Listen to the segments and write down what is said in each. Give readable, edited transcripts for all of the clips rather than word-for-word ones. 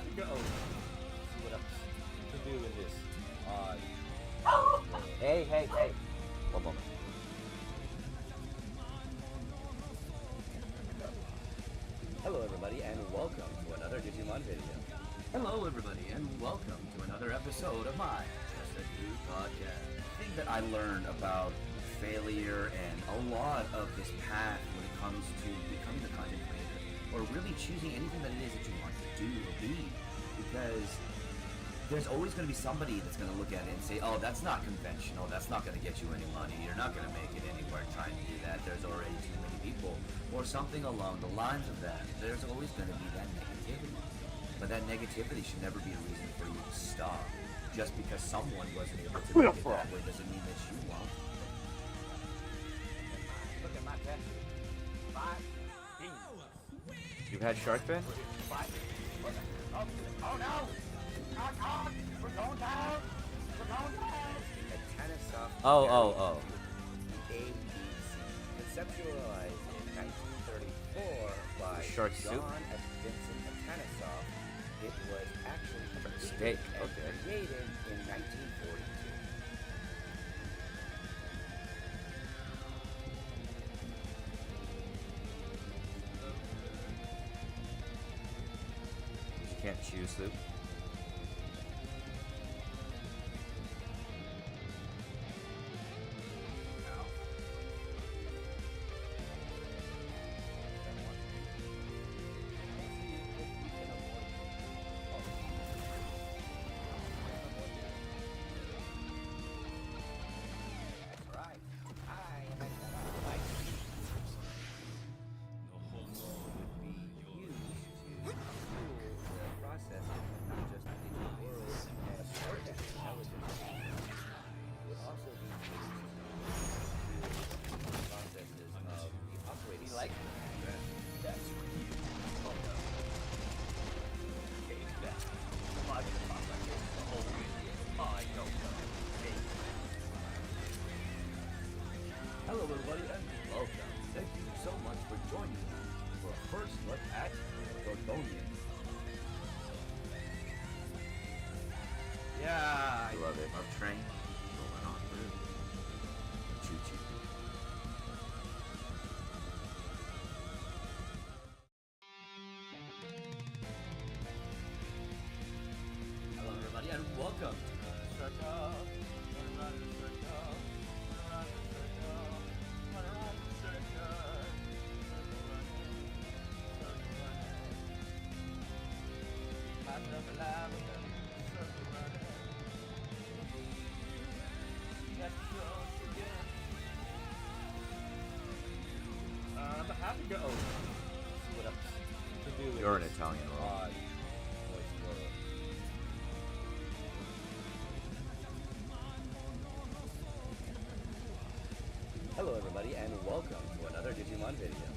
have to go. See what else to do in this. Hey. One moment. Hello, everybody, and welcome to another Digimon video. Hello, everybody, and welcome to another episode of my Just a Dude podcast. The thing that I learned about failure and a lot of this path when it comes to becoming a content creator, or really choosing anything that it is that you want to do or be, because there's always going to be somebody that's going to look at it and say, oh, that's not conventional, that's not going to get you any money, you're not going to make it anywhere trying to do that, there's already too many people, or something along the lines of that. There's always going to be that negativity. But that negativity should never be a reason for you to stop. Just because someone wasn't able to make it that way doesn't mean that you won't. Look at my test. 5 You've had shark fin? Oh no! We're going down! Antenna soft. Oh. ABC. Conceptualized in 1934 by Shark soup? John and Vincent Antennasoft. It was actually Steak, created in 1942. You can't chew soup. Hello, everybody, and welcome. Thank you so much for joining us for a first look at Gorgonian. Yeah, I love it. Love train. Rolling on through. Choo-choo. Hello, everybody, and welcome to Circle. I have to go. See what else to do in You're an this. Italian roll. Moist world. Hello, everybody, and welcome to another Digimon video.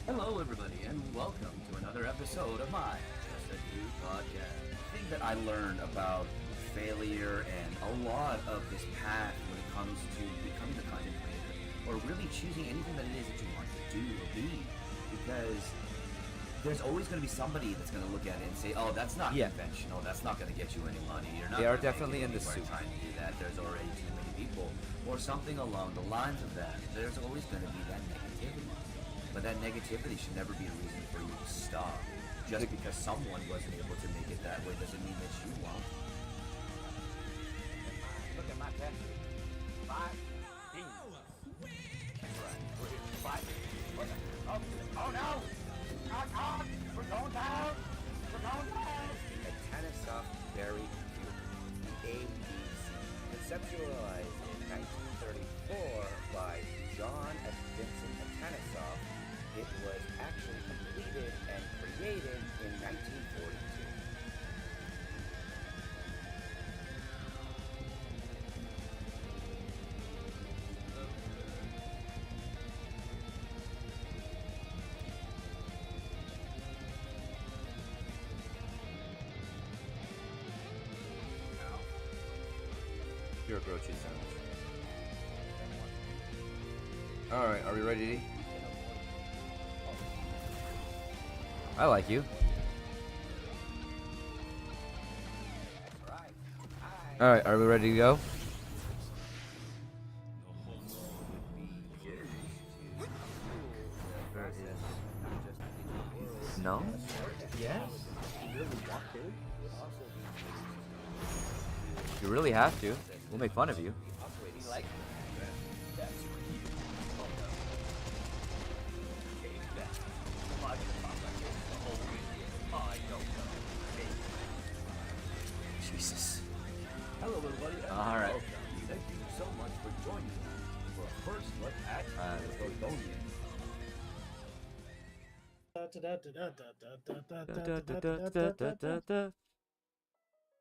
Hello, everybody, and welcome to another episode of my Just a Dude podcast. The thing that I learned about failure and a lot of this path when it comes to becoming a content creator, or really choosing anything that it is that you want to do or be, because there's always going to be somebody that's going to look at it and say, oh, that's not conventional, that's not going to get you any money, you're not They are gonna make definitely it in the anywhere soup. trying to do that, there's already too many people, or something along the lines of that. There's always going to be that negativity. But that negativity should never be a reason for you to stop. Just because someone wasn't able to make it that way doesn't mean that you won't. Look at my test. 5 Oh no! We're going down! Antenna soft, very cute. ABC. Conceptualized in 1934 by John and Vincent Antennasoft. It was actually completed and created in 1942. You're a grilled cheese sandwich. Alright, are we ready to eat? I like you. All right, are we ready to go? No? Yes? You really have to. We'll make fun of you. Jesus. Hello, everybody. All right. Thank you so much for joining us for a first look at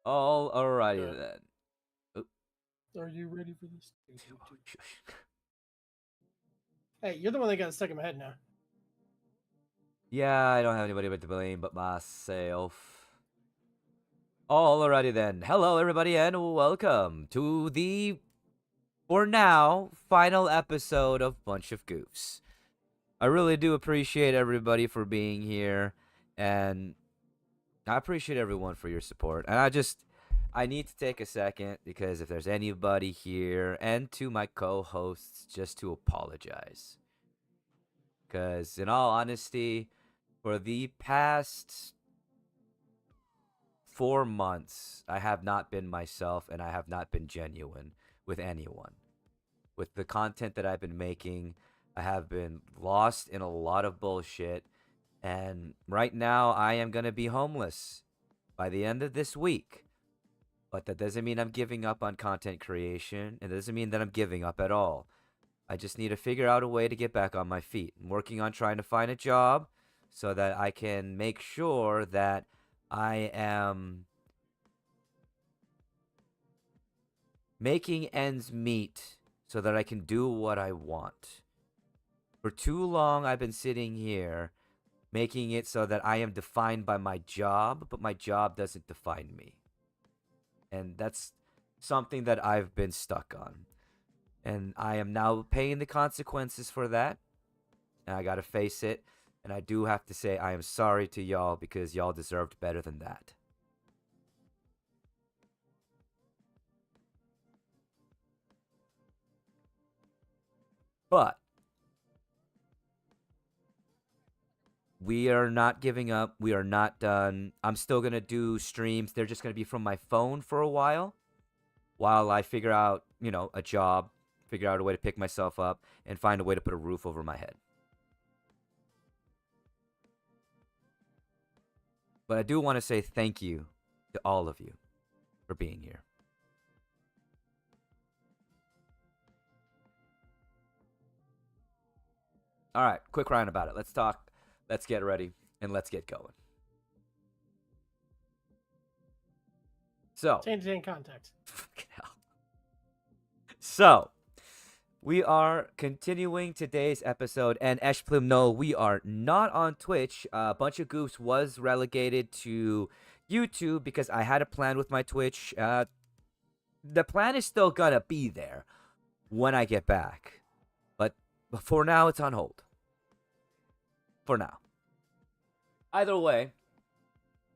Alrighty then. Are you ready for this? Hey, you're the one that got stuck in my head now. Yeah, I don't have anybody but to blame but myself. Alrighty then. Hello, everybody, and welcome to the, for now, final episode of Bunch of Goofs. I really do appreciate everybody for being here, and I appreciate everyone for your support. And I need to take a second, because if there's anybody here, and to my co-hosts, just to apologize. Because, in all honesty, for the past 4 months, I have not been myself, and I have not been genuine with anyone. With the content that I've been making, I have been lost in a lot of bullshit, and right now I am going to be homeless by the end of this week. But that doesn't mean I'm giving up on content creation, and it doesn't mean that I'm giving up at all. I just need to figure out a way to get back on my feet. I'm working on trying to find a job so that I can make sure that I am making ends meet so that I can do what I want. For too long, I've been sitting here making it so that I am defined by my job, but my job doesn't define me. And that's something that I've been stuck on. And I am now paying the consequences for that. And I gotta face it. And I do have to say I am sorry to y'all, because y'all deserved better than that. But we are not giving up. We are not done. I'm still going to do streams. They're just going to be from my phone for a while I figure out, a job, figure out a way to pick myself up, and find a way to put a roof over my head. But I do want to say thank you to all of you for being here. All right, quick round about it. Let's talk, let's get ready, and let's get going. So, Change context. So, we are continuing today's episode, and Eshplum, no, we are not on Twitch. Bunch of Goofs was relegated to YouTube because I had a plan with my Twitch. The plan is still gonna be there when I get back, but for now, it's on hold. For now. Either way,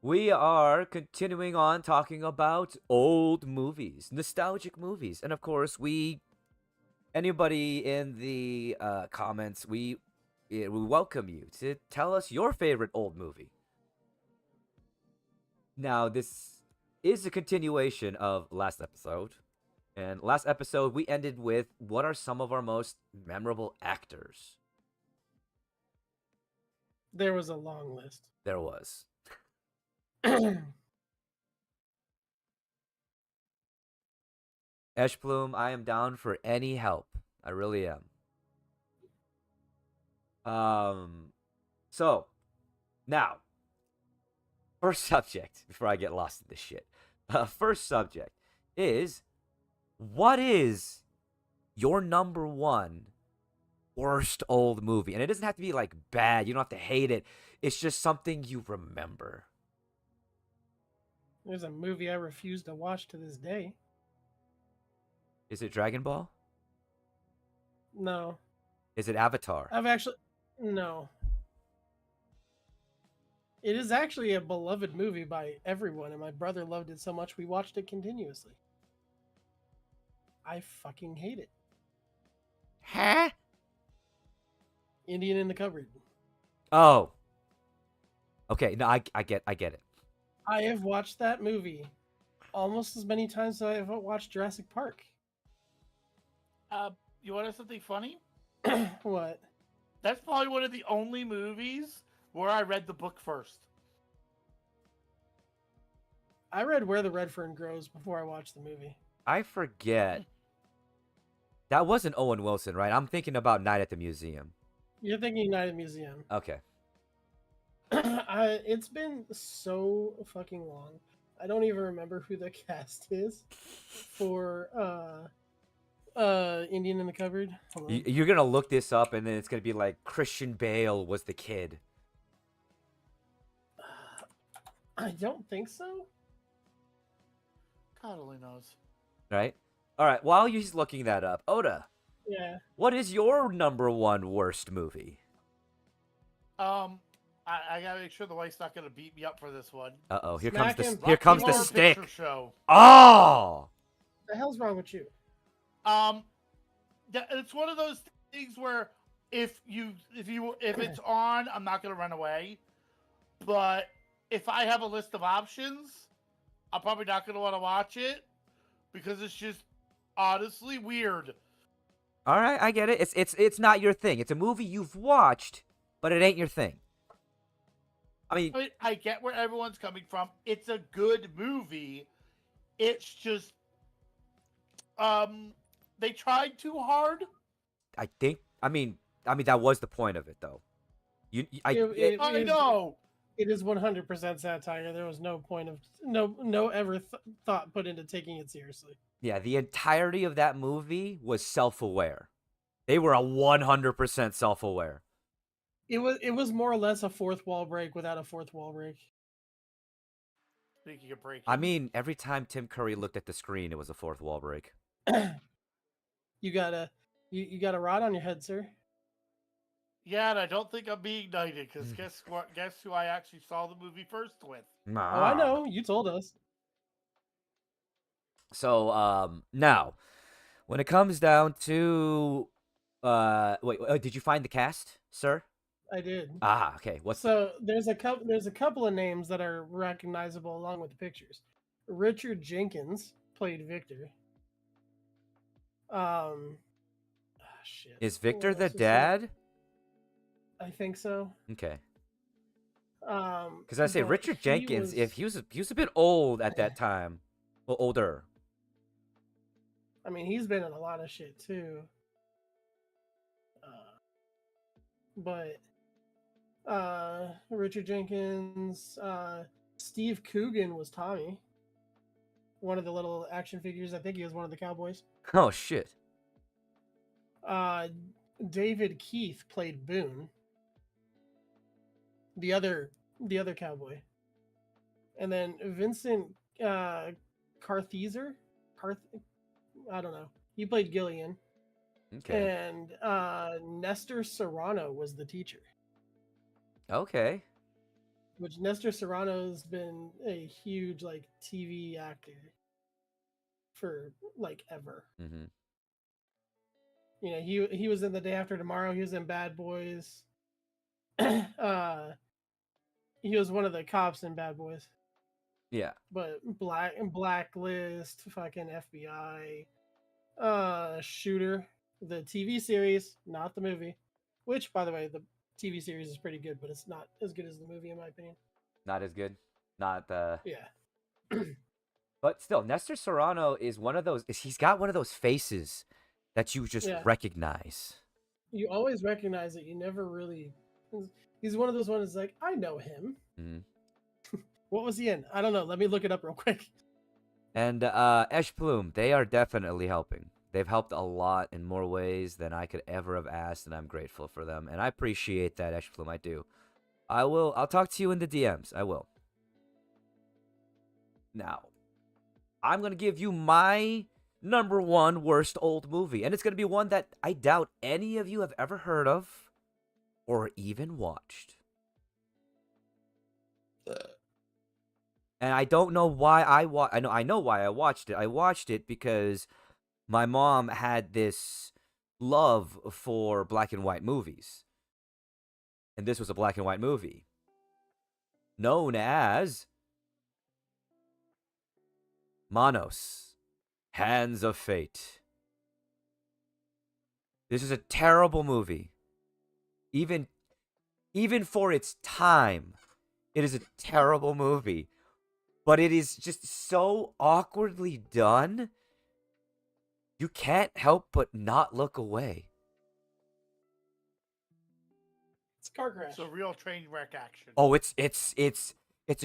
we are continuing on talking about old movies, nostalgic movies. And of course, anybody in the comments, we welcome you to tell us your favorite old movie. Now, this is a continuation of last episode. And last episode, we ended with what are some of our most memorable actors? There was a long list. There was. Eshplum, I am down for any help. I really am. So, now, first subject, before I get lost in this shit. First subject is, what is your number one worst old movie? And it doesn't have to be like bad. You don't have to hate it. It's just something you remember. There's a movie I refuse to watch to this day. Is it Dragon Ball? No. Is it Avatar? No. It is actually a beloved movie by everyone, and my brother loved it so much we watched it continuously. I fucking hate it. Huh? Indian in the Cupboard. Oh. Okay, no, I get it. I have watched that movie almost as many times as I have watched Jurassic Park. You want to know something funny? What? That's probably one of the only movies where I read the book first. I read Where the Red Fern Grows before I watched the movie. I forget. That wasn't Owen Wilson, right? I'm thinking about Night at the Museum. You're thinking Night at the Museum. Okay. It's been so fucking long. I don't even remember who the cast is for Indian in the Cupboard. Hold on. You're gonna look this up, and then it's gonna be like Christian Bale was the kid. I don't think so. God only knows. Right? All right, while he's looking that up, Oda, Yeah. what is your number one worst movie? I gotta make sure the wife's not gonna beat me up for this one. Uh-oh, here Smack comes him. the Rocky Horror stick. Picture Show. Oh! The hell's wrong with you? It's one of those things where if it's on, I'm not gonna run away. But if I have a list of options, I'm probably not gonna want to watch it because it's just honestly weird. All right, I get it. It's not your thing. It's a movie you've watched, but it ain't your thing. I mean, I get where everyone's coming from. It's a good movie. It's just they tried too hard. I mean that was the point of it, though. I know. It is 100% satire. There was no point of ever thought put into taking it seriously. Yeah, the entirety of that movie was self-aware. They were 100% self-aware. It was more or less a fourth wall break without a fourth wall break. Speaking of breaking, I mean, every time Tim Curry looked at the screen, it was a fourth wall break. You got a rod on your head, sir. yeah, and I don't think I'm being knighted because guess what? Guess who I actually saw the movie first with? Oh, I know. You told us. So, now, when it comes down to, did you find the cast, sir? I did. Ah, okay. There's a couple of names that are recognizable along with the pictures. Richard Jenkins played Victor. Shit. Is Victor What the else is dad? I think so. Okay. Because Because I say Richard Jenkins, if he was a bit old at that time, well, older. I mean, he's been in a lot of shit too. Richard Jenkins, Steve Coogan was Tommy. One of the little action figures. I think he was one of the cowboys. Oh shit. David Keith played Boone. The other cowboy. And then Vincent Carthizer? I don't know. He played Gillian. Okay. And Nestor Serrano was the teacher. Okay. Which Nestor Serrano's been a huge TV actor for ever. Mm-hmm. You know, he was in The Day After Tomorrow. He was in Bad Boys. He was one of the cops in Bad Boys. Yeah. But Blacklist, fucking FBI, Shooter, the TV series, not the movie. Which, by the way, the TV series is pretty good, but it's not as good as the movie, in my opinion. Not as good. Not the. Yeah. But still, Nestor Serrano is one of those. He's got one of those faces that you just recognize. You always recognize it. You never really. He's one of those ones like, I know him. Mm-hmm. What was he in? I don't know. Let me look it up real quick. And Esh Plume, they are definitely helping. They've helped a lot in more ways than I could ever have asked, and I'm grateful for them. And I appreciate that, Esh Plume. I do. I'll talk to you in the DMs. I will. Now, I'm going to give you my number one worst old movie. And it's going to be one that I doubt any of you have ever heard of or even watched. And I don't know why I know why I watched it. I watched it because my mom had this love for black and white movies. And this was a black and white movie known as Manos, Hands of Fate. This is a terrible movie. Even for its time, it is a terrible movie. But it is just so awkwardly done. You can't help but not look away. It's a car crash. It's a real train wreck action. Oh, it's a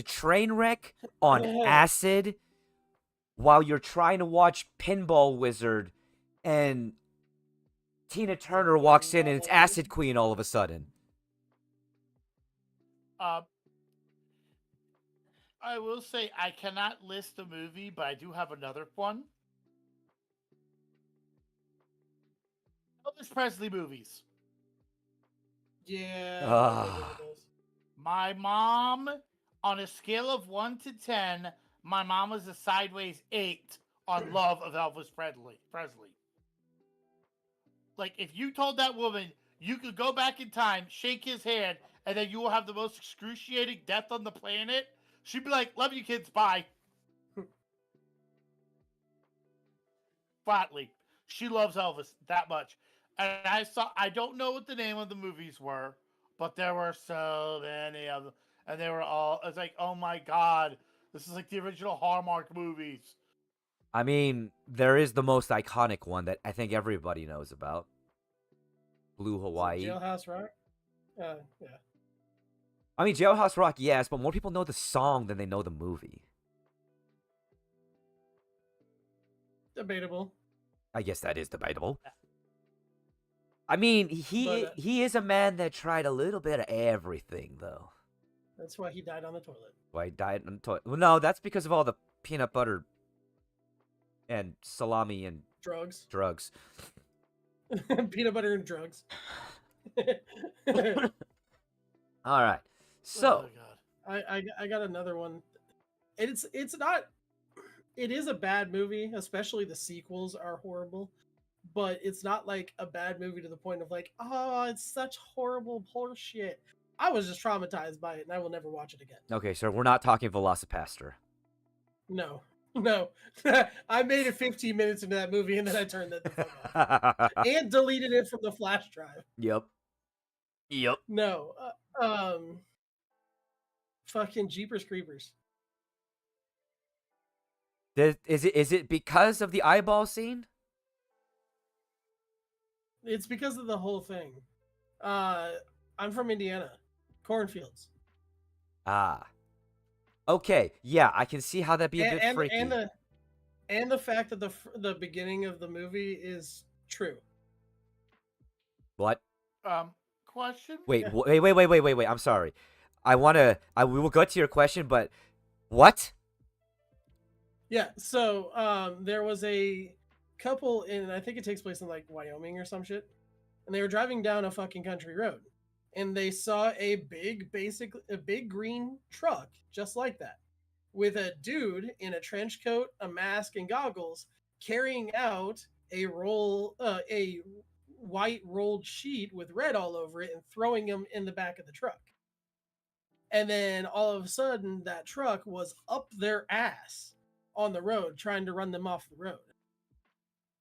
train wreck on acid while you're trying to watch Pinball Wizard and Tina Turner walks in and it's Acid Queen all of a sudden. I will say I cannot list a movie, but I do have another one. Elvis Presley movies. Yeah. Ah. My mom, on a scale of 1 to 10, my mom was a sideways 8 on love of Elvis Presley. Like, if you told that woman you could go back in time, shake his hand, and then you will have the most excruciating death on the planet, she'd be like, love you kids, bye. Flatly. She loves Elvis that much. And I don't know what the name of the movies were, but there were so many of them. And they were all, it's like, oh my God, this is like the original Hallmark movies. I mean, there is the most iconic one that I think everybody knows about. Blue Hawaii. Jailhouse Rock? Yeah. I mean, Jailhouse Rock, yes, but more people know the song than they know the movie. Debatable. I guess that is debatable. I mean, he is a man that tried a little bit of everything, though. That's why he died on the toilet. Why he died on the toilet? Well, no, that's because of all the peanut butter and salami and Drugs. Peanut butter and drugs. All right. So, Oh, God. I got another one. It's not. It is a bad movie, especially the sequels are horrible. But it's not like a bad movie to the point of like, oh, it's such horrible horseshit. I was just traumatized by it, and I will never watch it again. okay, sir, we're not talking Velocipaster. No. I made it 15 minutes into that movie, and then I turned that the fuck off. And deleted it from the flash drive. Yep. No. Fucking Jeepers Creepers. Is it because of the eyeball scene? It's because of the whole thing. I'm from Indiana. Cornfields. Ah. Okay, yeah, I can see how that'd be a bit freaky. And the fact that the beginning of the movie is true. What? Question? Wait, wait. I'm sorry. We will go to your question, but what? Yeah, so there was a couple in, I think it takes place in like Wyoming or some shit, and they were driving down a fucking country road, and they saw a big green truck just like that, with a dude in a trench coat, a mask, and goggles carrying out a white rolled sheet with red all over it and throwing him in the back of the truck. And then all of a sudden, that truck was up their ass on the road, trying to run them off the road.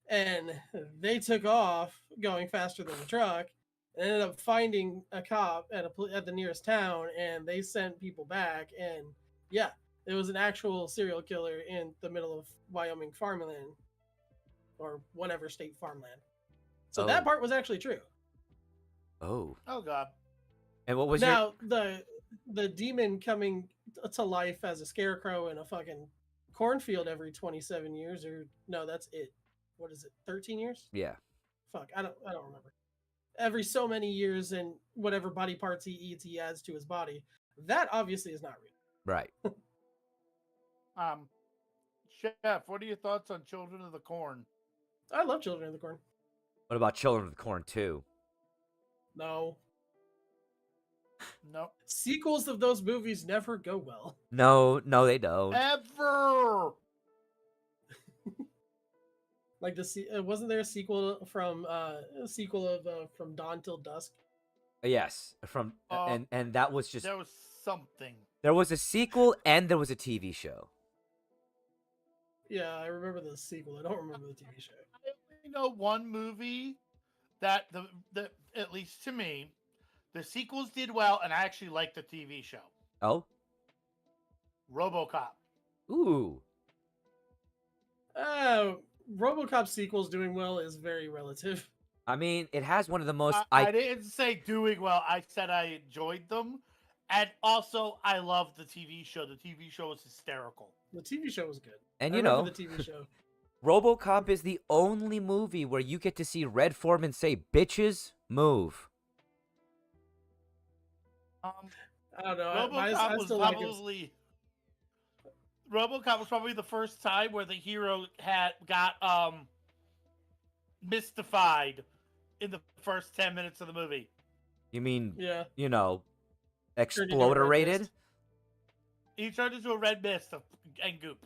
And they took off, going faster than the truck, and ended up finding a cop at the nearest town, and they sent people back. And yeah, it was an actual serial killer in the middle of Wyoming farmland, or whatever state farmland. So that part was actually true. Oh. Oh, God. And what was now the demon coming to life as a scarecrow in a fucking cornfield every 27 years, or no, that's it. What is it? 13 years? Yeah. Fuck, I don't remember. Every so many years, and whatever body parts he eats, he adds to his body. That obviously is not real. Right. Chef, what are your thoughts on Children of the Corn? I love Children of the Corn. What about Children of the Corn 2? No. No. Sequels of those movies never go well. No, they don't. Ever! Like wasn't there a sequel from Dawn Till Dusk? Yes, from Uh, and that was just there was something. there was a sequel and there was a TV show. Yeah, I remember the sequel. I don't remember the TV show. I only know one movie that the at least to me, the sequels did well, and I actually liked the TV show. Oh, RoboCop. ooh, RoboCop sequels doing well is very relative. I mean, it has one of the most I didn't say doing well. I said I enjoyed them, and also I loved the TV show. The TV show was hysterical. The TV show was good. and I you remember know, the TV show. RoboCop is the only movie where you get to see Red Foreman say, "Bitches, move." I don't know. RoboCop I was still like it. probably RoboCop was probably the first time where the hero got mystified in the first 10 minutes of the movie. You mean, Yeah. you know, Turned into a red exploderated? mist. He turned into a red mist and goop.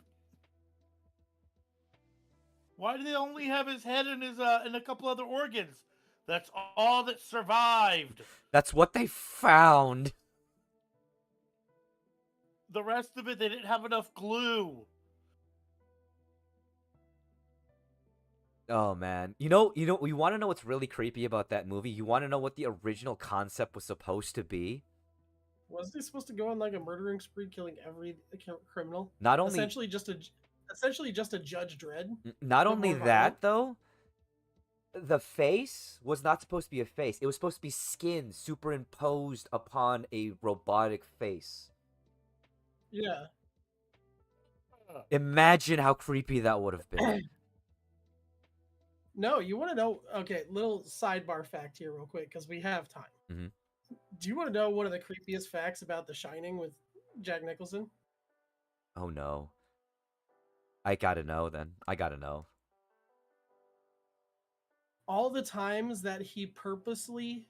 Why do they only have his head and his and a couple other organs? That's all that survived. That's what they found. The rest of it, they didn't have enough glue. Oh man, you want to know what's really creepy about that movie? You want to know what the original concept was supposed to be? Wasn't he supposed to go on like a murdering spree, killing every criminal? Not only Essentially just a Judge Dredd. Not but only more that though, the face was not supposed to be a face. It was supposed to be skin superimposed upon a robotic face. Yeah. Imagine how creepy that would have been. No, you want to know? Okay, little sidebar fact here, real quick, because we have time. Mhm. Do you want to know one of the creepiest facts about The Shining with Jack Nicholson? Oh no. I gotta know then. I gotta know. All the times that he purposely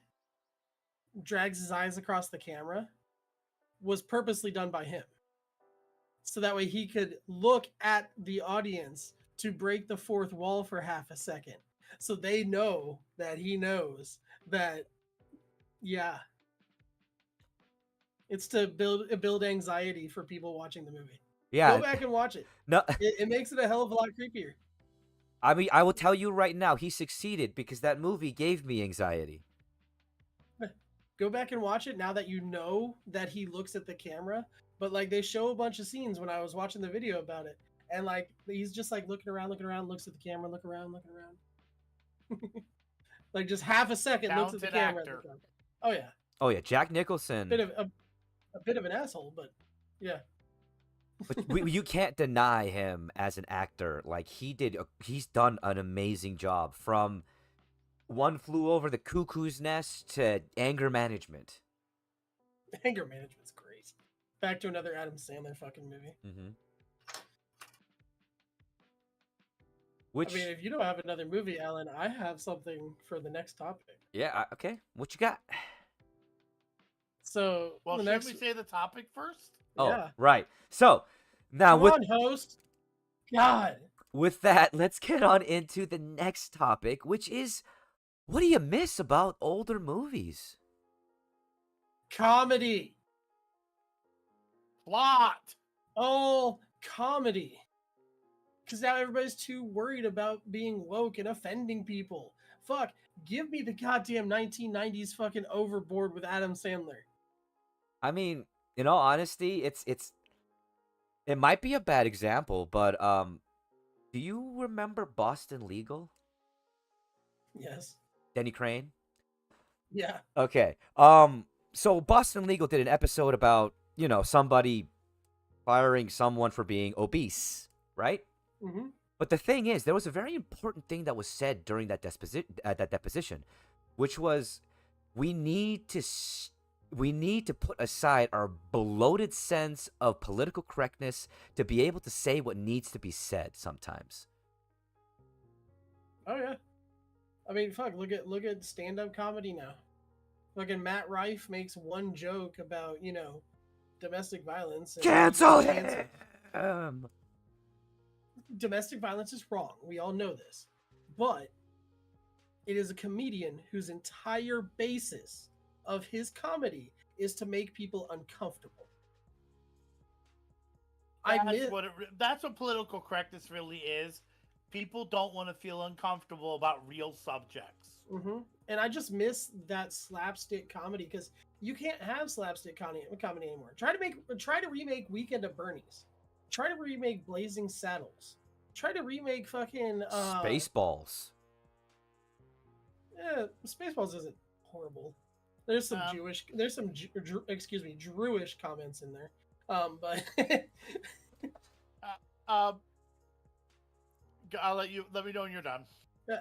drags his eyes across the camera was purposely done by him. So that way he could look at the audience to break the fourth wall for half a second. So they know that he knows that, yeah. It's to build anxiety for people watching the movie. Yeah. Go back and watch it. No, It makes it a hell of a lot creepier. I mean, I will tell you right now, he succeeded because that movie gave me anxiety. Go back and watch it now that you know that he looks at the camera. But like they show a bunch of scenes when I was watching the video about it. And like he's just like looking around, looks at the camera, looking around. Like just half a second looks at the Talented camera. actor. Oh yeah. Oh yeah, Jack Nicholson. A bit of an asshole, but yeah. But you can't deny him as an actor. Like he's done an amazing job from One Flew Over the Cuckoo's Nest to Anger Management. Anger Management's great. Back to another Adam Sandler fucking movie. Mm-hmm. Which, I mean, if you don't have another movie, Alan, I have something for the next topic. yeah, okay. What you got? So, Well, the should next, we say the topic first? Oh, yeah. right. So now Come on, host. God. with that, let's get on into the next topic, which is, what do you miss about older movies? Comedy. Plot. All comedy. Because now everybody's too worried about being woke and offending people. Fuck. Give me the goddamn 1990s fucking Overboard with Adam Sandler. I mean, in all honesty, it might be a bad example, but do you remember Boston Legal? Yes. Denny Crane? Yeah. Okay. So Boston Legal did an episode about, somebody firing someone for being obese, right? Mm-hmm. But the thing is, there was a very important thing that was said during that deposition, which was we need to put aside our bloated sense of political correctness to be able to say what needs to be said sometimes. Oh yeah. I mean, fuck. Look at stand-up comedy now. Fucking Matt Rife makes one joke about domestic violence. And Cancel cancel. him. Domestic violence is wrong. We all know this. but it is a comedian whose entire basis of his comedy is to make people uncomfortable. That's what political correctness really is. People don't want to feel uncomfortable about real subjects. Mm-hmm. And I just miss that slapstick comedy because you can't have slapstick comedy anymore. Try to remake Weekend at Bernie's. Try to remake Blazing Saddles. Try to remake fucking Spaceballs. Yeah, Spaceballs isn't horrible. There's some Jewish comments in there. But I'll let me know when you're done.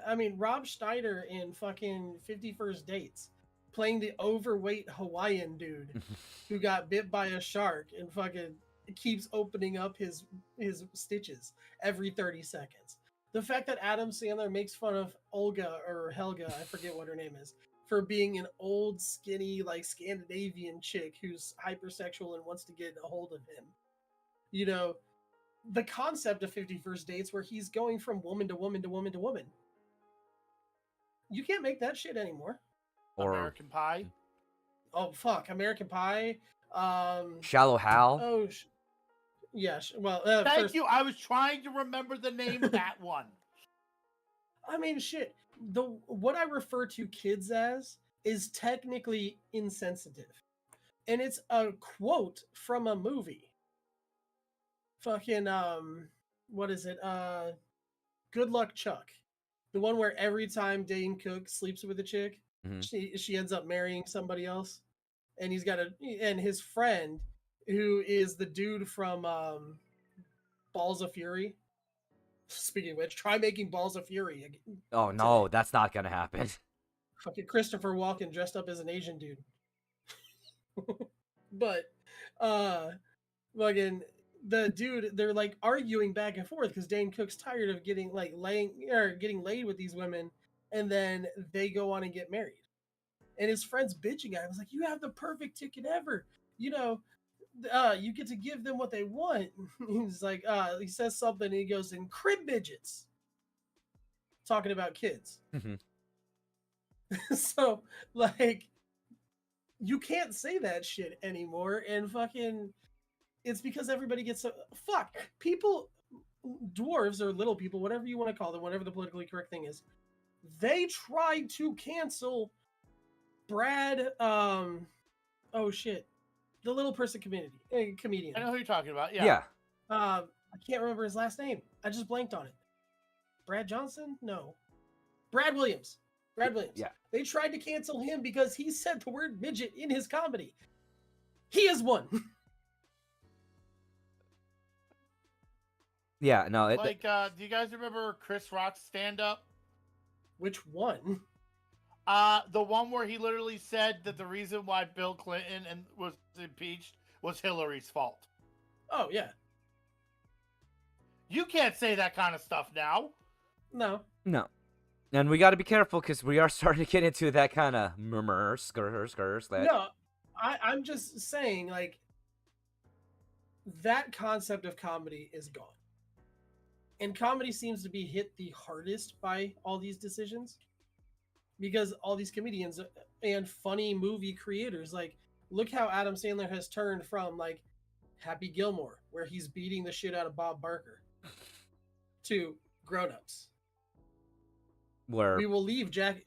I mean, Rob Schneider in fucking 50 First Dates playing the overweight Hawaiian dude who got bit by a shark and fucking keeps opening up his stitches every 30 seconds. The fact that Adam Sandler makes fun of Olga or Helga, I forget what her name is, for being an old, skinny, like Scandinavian chick who's hypersexual and wants to get a hold of him. You know, the concept of 50 First Dates where he's going from woman to woman to woman to woman. You can't make that shit anymore. Or American Pie. Oh, fuck. American Pie. Shallow Hal. Oh, yeah. Well, thank you. I was trying to remember the name of that one. I mean, shit. What I refer to kids as is technically insensitive. And it's a quote from a movie. Fucking, what is it? Good Luck Chuck. The one where every time Dane Cook sleeps with a chick, she ends up marrying somebody else. And and his friend, who is the dude from Balls of Fury. Speaking of which, try making Balls of Fury. Oh no, that's not gonna happen. Fucking Christopher Walken dressed up as an Asian dude. But fucking the dude, they're like arguing back and forth because Dane Cook's tired of getting getting laid with these women, and then they go on and get married. And his friend's bitching at him. I was like, "You have the perfect ticket ever. You know, you get to give them what they want." He's like, he says something, and he goes, "In crib midgets," talking about kids. So, like, you can't say that shit anymore, and fucking, it's because everybody gets people, dwarves or little people, whatever you want to call them, whatever the politically correct thing is. They tried to cancel Brad. Oh shit. The little person comedian. I know who you're talking about. Yeah. Yeah. I can't remember his last name. I just blanked on it. Brad Johnson? No. Brad Williams. Yeah. They tried to cancel him because he said the word midget in his comedy. He is one. Yeah, no. Do you guys remember Chris Rock's stand-up? Which one? The one where he literally said that the reason why Bill Clinton was impeached was Hillary's fault. Oh, yeah. You can't say that kind of stuff now. No. And we got to be careful because we are starting to get into that kind of skrs. No, I'm just saying, like, that concept of comedy is gone. And comedy seems to be hit the hardest by all these decisions. Because all these comedians and funny movie creators, like, look how Adam Sandler has turned from, like, Happy Gilmore, where he's beating the shit out of Bob Barker, to Grown Ups. Where we will leave Jack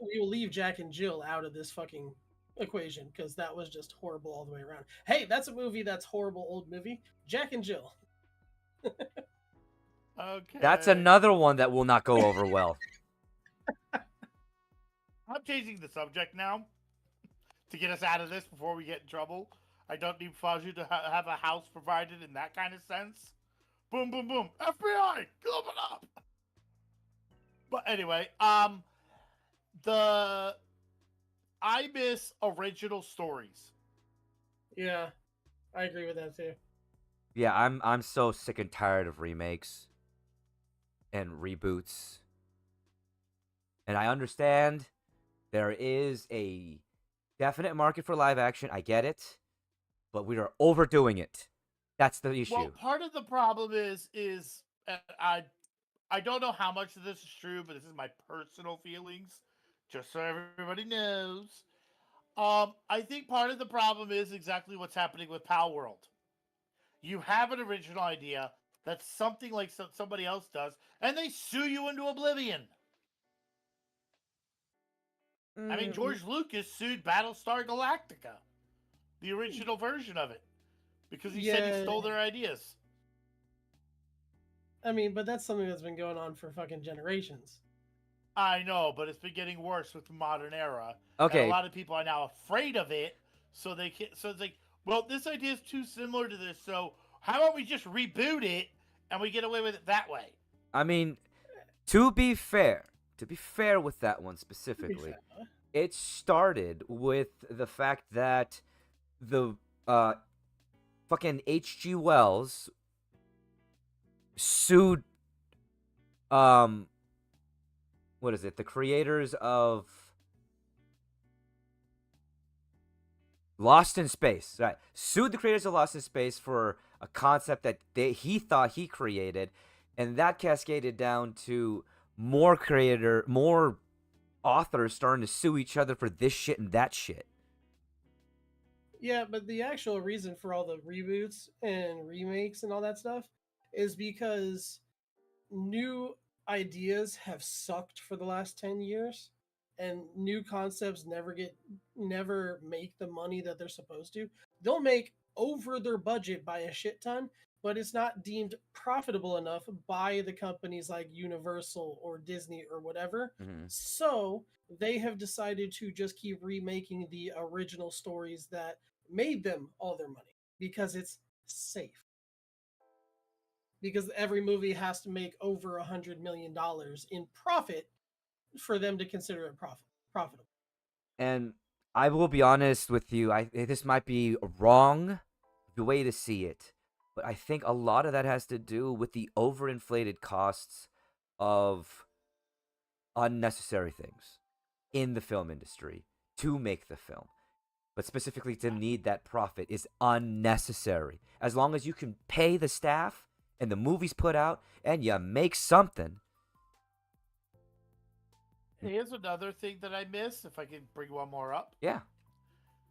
and Jill out of this fucking equation because that was just horrible all the way around. Hey, that's a movie that's horrible old movie. Jack and Jill. Okay. That's another one that will not go over well. I'm changing the subject now to get us out of this before we get in trouble. I don't need Faju to have a house provided in that kind of sense. Boom, boom, boom. FBI, open up. But anyway, I miss original stories. Yeah, I agree with that too. Yeah, I'm so sick and tired of remakes and reboots. And I understand there is a definite market for live action. I get it. But we are overdoing it. That's the issue. Well, part of the problem is I don't know how much of this is true, but this is my personal feelings, just so everybody knows. I think part of the problem is exactly what's happening with Pal World. You have an original idea that's something like somebody else does, and they sue you into oblivion. I mean, George Lucas sued Battlestar Galactica, the original version of it, because he said he Yeah. stole their ideas. I mean, but that's something that's been going on for fucking generations. I know, but it's been getting worse with the modern era. And Okay. a lot of people are now afraid of it, so they can't. So it's like, well, this idea is too similar to this, so how about we just reboot it and we get away with it that way? I mean, to be fair with that one To be specifically, fair. it started with the fact that the fucking H.G. Wells sued what is it? The creators of Lost in Space, right? Sued the creators of Lost in Space for a concept that he thought he created, and that cascaded down to more authors starting to sue each other for this shit and that shit. Yeah, but the actual reason for all the reboots and remakes and all that stuff is because new ideas have sucked for the last 10 years, and new concepts never make the money that they're supposed to. They'll make over their budget by a shit ton, but it's not deemed profitable enough by the companies like Universal or Disney or whatever. Mm-hmm. So they have decided to just keep remaking the original stories that made them all their money because it's safe. Because every movie has to make over $100 million in profit for them to consider it profitable. And I will be honest with you, this might be wrong the way to see it, but I think a lot of that has to do with the overinflated costs of unnecessary things in the film industry to make the film. But specifically to need that profit is unnecessary. As long as you can pay the staff and the movie's put out and you make something. Here's another thing that I miss, if I can bring one more up. Yeah.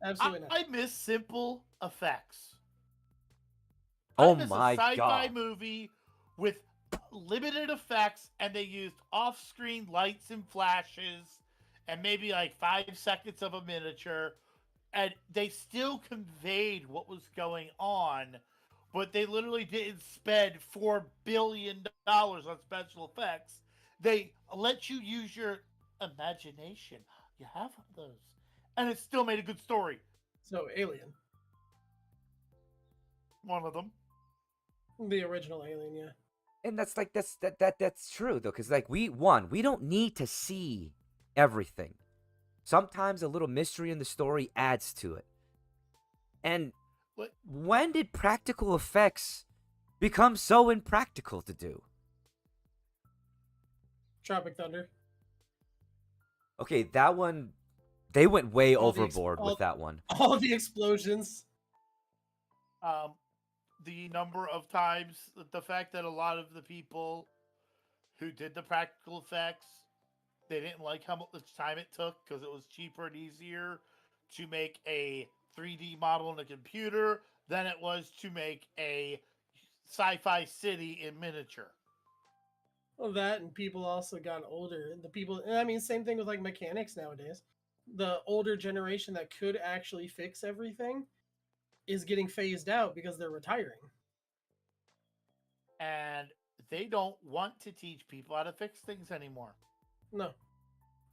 Absolutely not. I miss simple effects. Oh I miss my a sci-fi God. movie with limited effects, and they used off-screen lights and flashes, and maybe like 5 seconds of a miniature, and they still conveyed what was going on, but they literally didn't spend $4 billion on special effects. They let you use your imagination. You have one of those, and it still made a good story. So Alien, One of them. the original Alien, yeah. And that's true though, because like we don't need to see everything. Sometimes a little mystery in the story adds to it. And What? when did practical effects become so impractical to do? Tropic Thunder. Okay, that one, they went way All the overboard with that one. All the explosions. The number of times, the fact that a lot of the people who did the practical effects, they didn't like how much time it took because it was cheaper and easier to make a 3D model in a computer than it was to make a sci-fi city in miniature. Well, that and people also got older. The people, I mean, same thing with like mechanics nowadays. The older generation that could actually fix everything is getting phased out because they're retiring. And they don't want to teach people how to fix things anymore. No,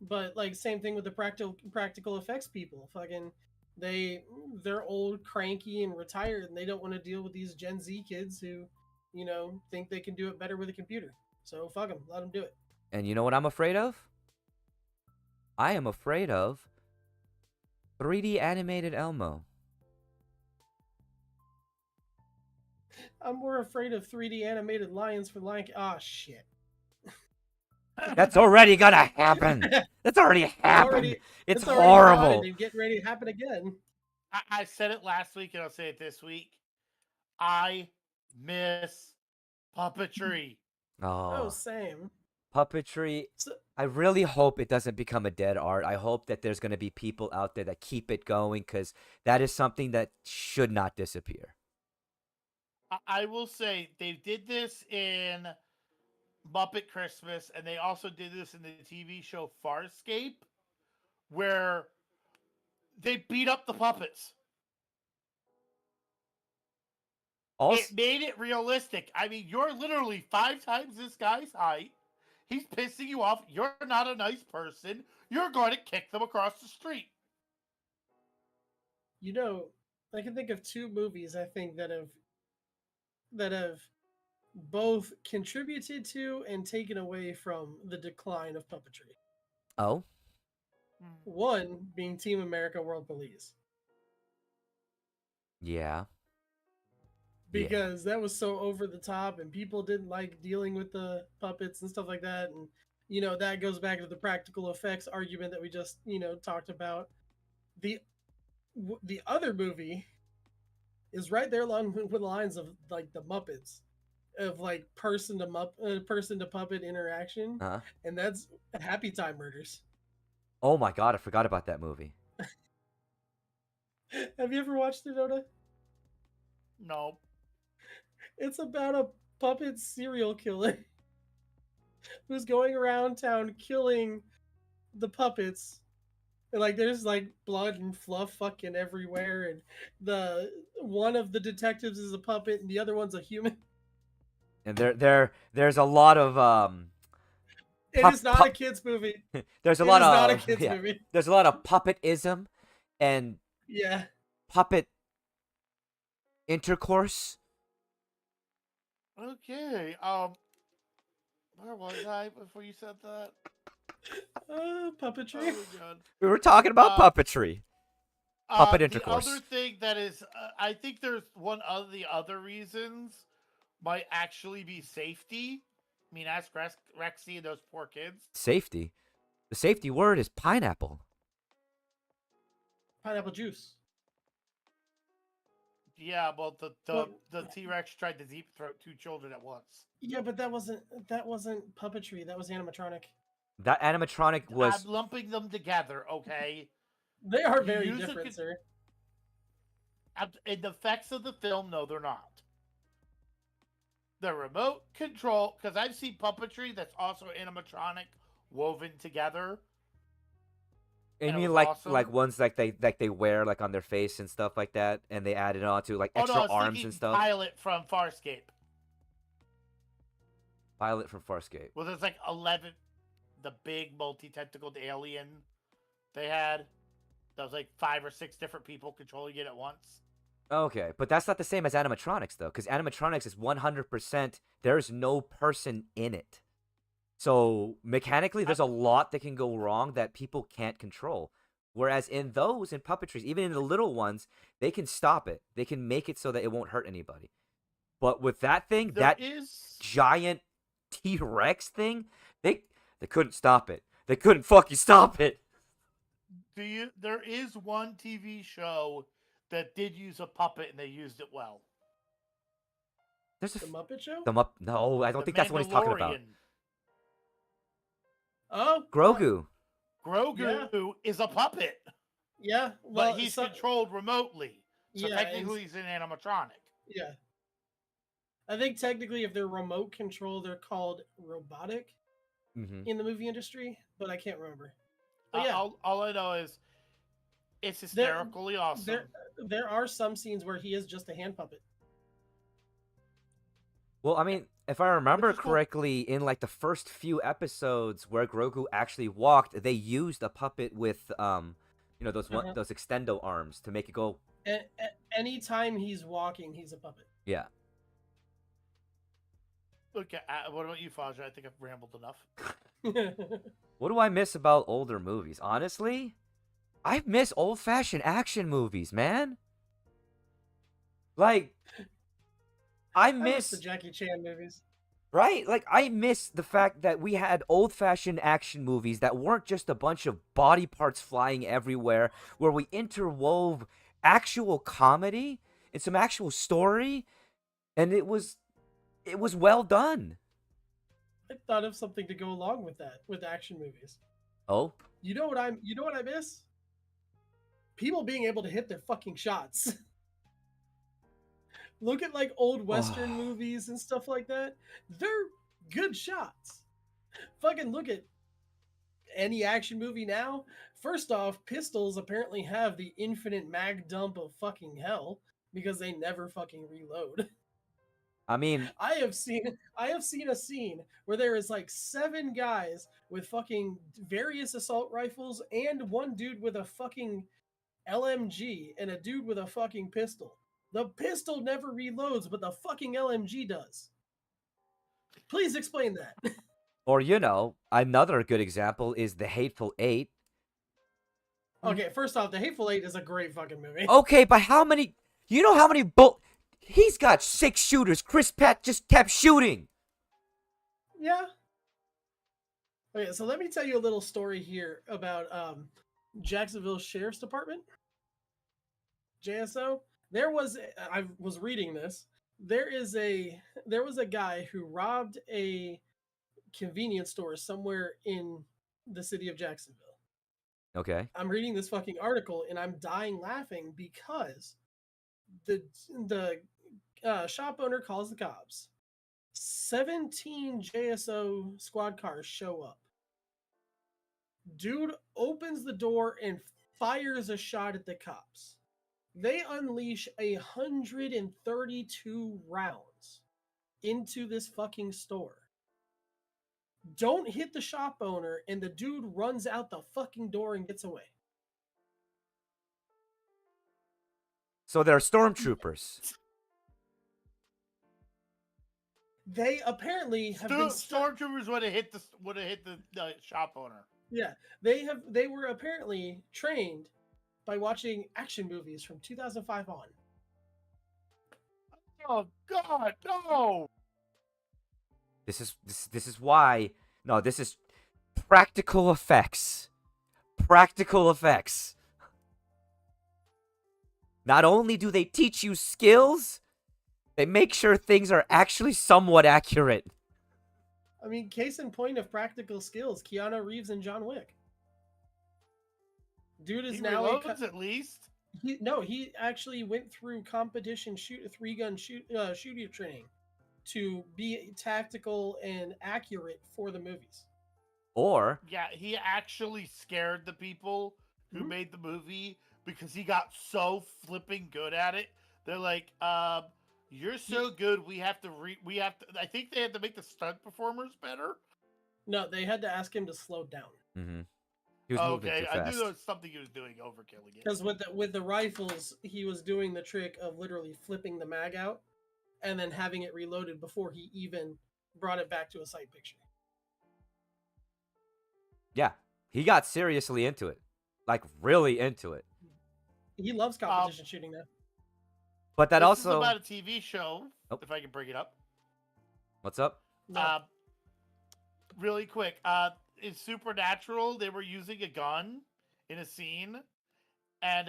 but like same thing with the practical effects people. Fucking, they're old, cranky, and retired, and they don't want to deal with these Gen Z kids who, think they can do it better with a computer. So fuck them, let them do it. And you know what I'm afraid of? I am afraid of 3D animated Elmo. I'm more afraid of 3D animated lions for Lion King. Ah, shit. That's already gonna happen. That's already happened. It's already horrible. happened and getting ready to happen again. I said it last week and I'll say it this week. I miss puppetry. Oh, Oh, same. puppetry. So, I really hope it doesn't become a dead art. I hope that there's going to be people out there that keep it going because that is something that should not disappear. I will say they did this in Muppet Christmas, and they also did this in the TV show Farscape, where they beat up the puppets. Also, It made it realistic. I mean, you're literally 5 times this guy's height. He's pissing you off. You're not a nice person. You're going to kick them across the street. you know, I can think of two movies I think that have both contributed to and taken away from the decline of puppetry. oh, One being Team America World Police, yeah. Yeah. because that was so over the top and people didn't like dealing with the puppets and stuff like that. And, that goes back to the practical effects argument that we just, talked about. The the other movie is right there along with the lines of like the Muppets, of like person to puppet interaction, Uh-huh. and that's Happy Time Murders. Oh my God, I forgot about that movie. Have you ever watched it, Oda? No. It's about a puppet serial killer who's going around town killing the puppets. And like there's like blood and fluff fucking everywhere, and the one of the detectives is a puppet and the other one's a human. And there's a lot of It pup, is not pup, a kids movie. there's a It lot is not a of kids yeah, movie. there's a lot of puppetism and Yeah. puppet intercourse. Okay. Where was I before you said that? Puppetry. Oh god. We were talking about puppetry. Puppet The intercourse. other thing that is, I think there's one of the other reasons might actually be safety. I mean, ask Rexy and those poor kids. Safety. The safety word is pineapple. Pineapple juice. Yeah, well, Well- the T-Rex tried to deep throat 2 children at once. Yeah, but that wasn't puppetry. That was animatronic. That animatronic was I'm lumping them together, okay? They are You very use a different, con- sir. In the effects of the film, no, they're not. The remote control, because I've seen puppetry that's also animatronic woven together. I and it mean was like awesome. ones they wear like on their face and stuff like that, and they added on to like Oh extra no, I was arms thinking and stuff. Pilot from Farscape. Violet from Farscape. Well, there's like 11, the big multi-tentacled alien they had. That was like 5 or 6 different people controlling it at once. Okay, but that's not the same as animatronics though, because animatronics is 100%. There's no person in it, so mechanically, there's a lot that can go wrong that people can't control. Whereas in those, in puppetries, even in the little ones, they can stop it. They can make it so that it won't hurt anybody. But with that thing, There that is giant T-Rex thing, they couldn't stop it. They couldn't fucking stop it. there is one TV show that did use a puppet and they used it well. There's a The Muppet Show. no, I don't think that's what he's talking about. Mandalorian. Oh, Grogu. Grogu is a puppet, Yeah. Well, but he's controlled remotely. So yeah, technically he's an animatronic. yeah. I think technically, if they're remote control, they're called robotic Mm-hmm. in the movie industry, but I can't remember. But yeah, All I know is it's hysterically awesome. there are some scenes where he is just a hand puppet. Well, I mean, if I remember is cool. correctly, in like the first few episodes where Grogu actually walked, they used a puppet with those Uh-huh. those extendo arms to make it go. Anytime he's walking, he's a puppet. Yeah. Okay, what about you, Faja? I think I've rambled enough. What do I miss about older movies? Honestly, I miss old-fashioned action movies, man. Like, I I miss miss the Jackie Chan movies. right? Like, I miss the fact that we had old-fashioned action movies that weren't just a bunch of body parts flying everywhere, where we interwove actual comedy and some actual story, and it was well done. I thought of something to go along with that with action movies. Oh, You know what I miss? People being able to hit their fucking shots. Look at like old Western Oh. movies and stuff like that. They're good shots. Fucking look at any action movie now. First off, pistols apparently have the infinite mag dump of fucking hell because they never fucking reload. I mean, I have seen a scene where there is like 7 guys with fucking various assault rifles and one dude with a fucking LMG and a dude with a fucking pistol. The pistol never reloads, but the fucking LMG does. Please explain that. or another good example is The Hateful Eight. Okay, first off, The Hateful Eight is a great fucking movie. Okay, but how many? You know how many He's got 6 shooters. Chris Pratt just kept shooting. Yeah. Okay, so let me tell you a little story here about Jacksonville Sheriff's Department, JSO. I was reading this. There was a guy who robbed a convenience store somewhere in the city of Jacksonville. Okay. I'm reading this fucking article and I'm dying laughing because the shop owner calls the cops. 17 JSO squad cars show up. Dude opens the door and fires a shot at the cops. They unleash 132 rounds into this fucking store. Don't hit the shop owner, and the dude runs out the fucking door and gets away. So they're stormtroopers. They apparently have been Stormtroopers would have hit the shop owner. Yeah, they were apparently trained by watching action movies from 2005 on. Oh God, no! This is why. No, this is practical effects. Practical effects. Not only do they teach you skills, they make sure things are actually somewhat accurate. I mean, case in point of practical skills, Keanu Reeves and John Wick. Dude is He now reloads at least. he actually went through competition three-gun shooting training to be tactical and accurate for the movies. Or Yeah, he actually scared the people who Mhm. made the movie because he got so flipping good at it. They're like, you're so good. We have to. I think they had to make the stunt performers better. No, they had to ask him to slow down he was moving Okay, too I fast. knew there was something he was doing overkilling it. because with the rifles, he was doing the trick of literally flipping the mag out and then having it reloaded before he even brought it back to a sight picture. Yeah, he got seriously into it, like really into it. He loves competition shooting now. But that This also. is about a TV show. Oh. If I can bring it up. What's up? No. Really quick. In Supernatural, they were using a gun in a scene, and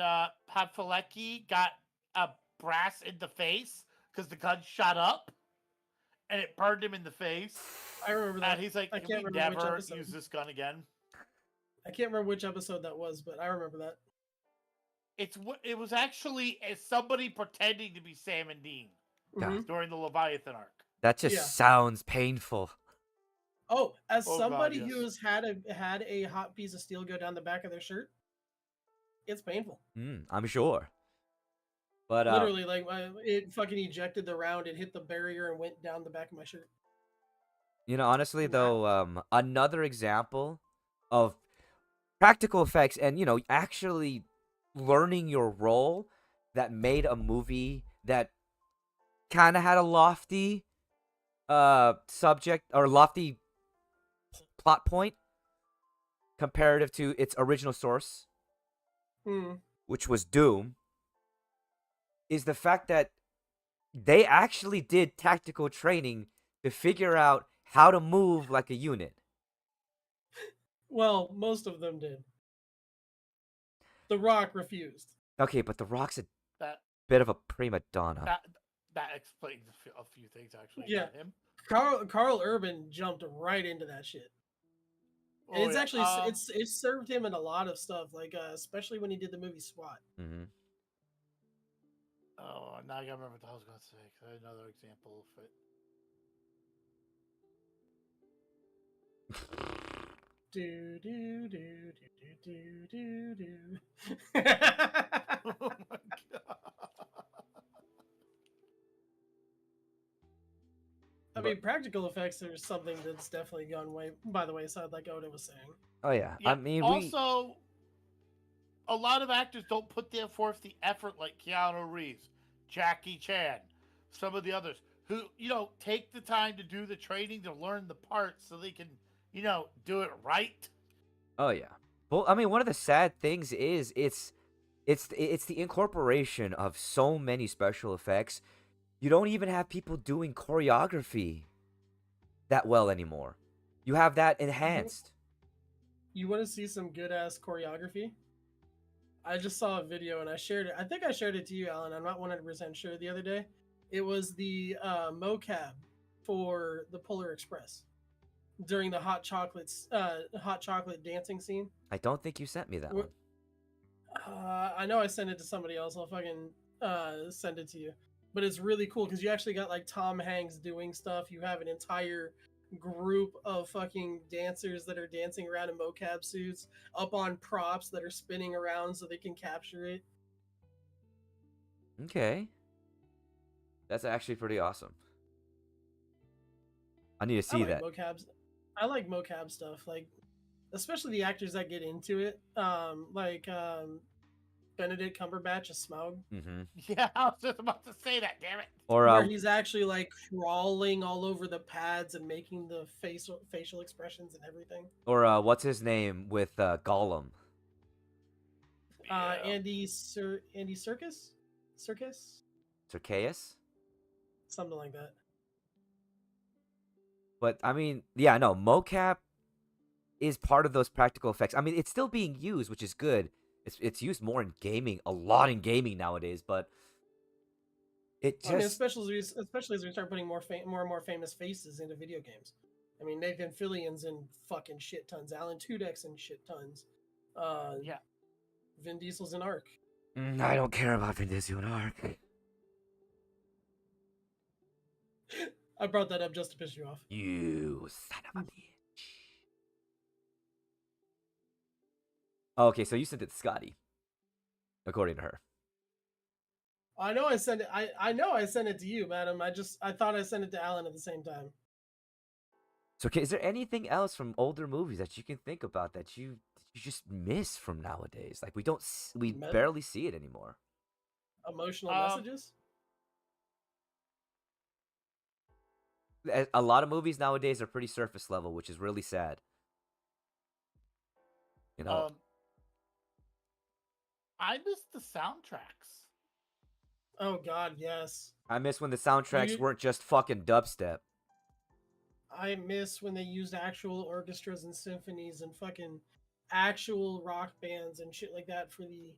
Pavlecki got a brass in the face because the gun shot up, and it burned him in the face. I remember that. And he's like, I "Can can't we remember which never episode. use this gun again?" I can't remember which episode that was, but I remember that. It was actually somebody pretending to be Sam and Dean God. Mhm. during the Leviathan arc. That just Yeah. sounds painful. Oh, as Oh, somebody God, yes. who's had a hot piece of steel go down the back of their shirt, it's painful. I'm sure. But Literally, like it fucking ejected the round, it hit the barrier and went down the back of my shirt. honestly Wow. though, another example of practical effects and actually learning your role that made a movie that kind of had a lofty subject or lofty plot point comparative to its original source, which was Doom, is the fact that they actually did tactical training to figure out how to move like a unit. Well, most of them did. The Rock refused. Okay, but The Rock's a That bit of a prima donna. that explains a few things actually Yeah. about him. Carl Urban jumped right into that shit. And Oh it's yeah. actually it's served him in a lot of stuff, like especially when he did the movie SWAT. Mm-hmm. Oh, now I gotta remember what I was gonna say. 'Cause I had another example of it. Do do do do do do do. Oh my god. I mean, practical effects are something that's definitely gone way by the wayside, like Oda was saying. Oh yeah. Yeah. I mean, Also, a lot of actors don't put forth the effort like Keanu Reeves, Jackie Chan, some of the others who, take the time to do the training to learn the parts so they can, do it right. Oh yeah. Well, I mean, one of the sad things is it's the incorporation of so many special effects. You don't even have people doing choreography that well anymore. You have that enhanced. You want to see some good ass choreography? I just saw a video and I shared it. I think I shared it to you, Alan. I'm not 100% sure the other day. It was the mocap for the Polar Express during the hot chocolate dancing scene. I don't think you sent me that one. I know I sent it to somebody else. I'll fucking send it to you. But it's really cool because you actually got like Tom Hanks doing stuff. You have an entire group of fucking dancers that are dancing around in mocap suits up on props that are spinning around so they can capture it. Okay. That's actually pretty awesome. I need to see that. Mocabs. I like mocap stuff, like especially the actors that get into it. Benedict Cumberbatch as Smaug. Mm-hmm. Yeah, I was just about to say that, damn it. Or where he's actually like crawling all over the pads and making the facial expressions and everything. or what's his name with Gollum? Andy Serkis, Tercaeus? something like that. But I mean, yeah, no, mocap is part of those practical effects. I mean, it's still being used, which is good. It's used more in gaming, a lot in gaming nowadays, but it just especially as we start putting more and more famous faces into video games. I mean, Nathan Fillion's in fucking shit tons. Alan Tudyk's in shit tons. Yeah. Vin Diesel's in Ark. I don't care about Vin Diesel and Ark. I brought that up just to piss you off. You son of a bitch. Okay, so you sent it to Scotty, according to her. I know I sent it. I know I sent it to you, madam. I thought I sent it to Alan at the same time. So, okay, is there anything else from older movies that you can think about that you just miss from nowadays? Like we barely see it anymore. Emotional messages. A lot of movies nowadays are pretty surface level, which is really sad. You know, I miss the soundtracks. Oh God, yes. I miss when the soundtracks weren't just fucking dubstep. I miss when they used actual orchestras and symphonies and fucking actual rock bands and shit like that for the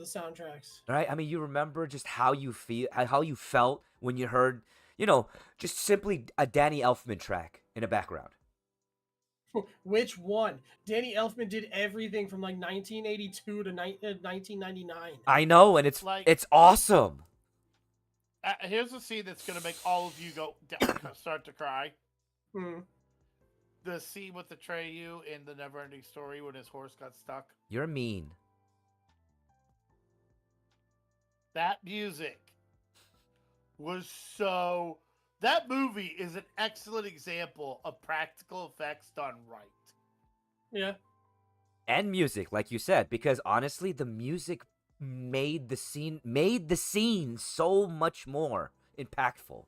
soundtracks. Right? I mean, you remember just how you felt when you heard, just simply a Danny Elfman track in the background. Which one? Danny Elfman did everything from like 1982 to 1999. I know, and it's awesome. Here's a scene that's gonna make all of you start to cry. The scene with Atreyu in the Neverending Story when his horse got stuck. You're mean. That music was so. That movie is an excellent example of practical effects done right. Yeah. And music, like you said, because honestly, the music made the scene so much more impactful.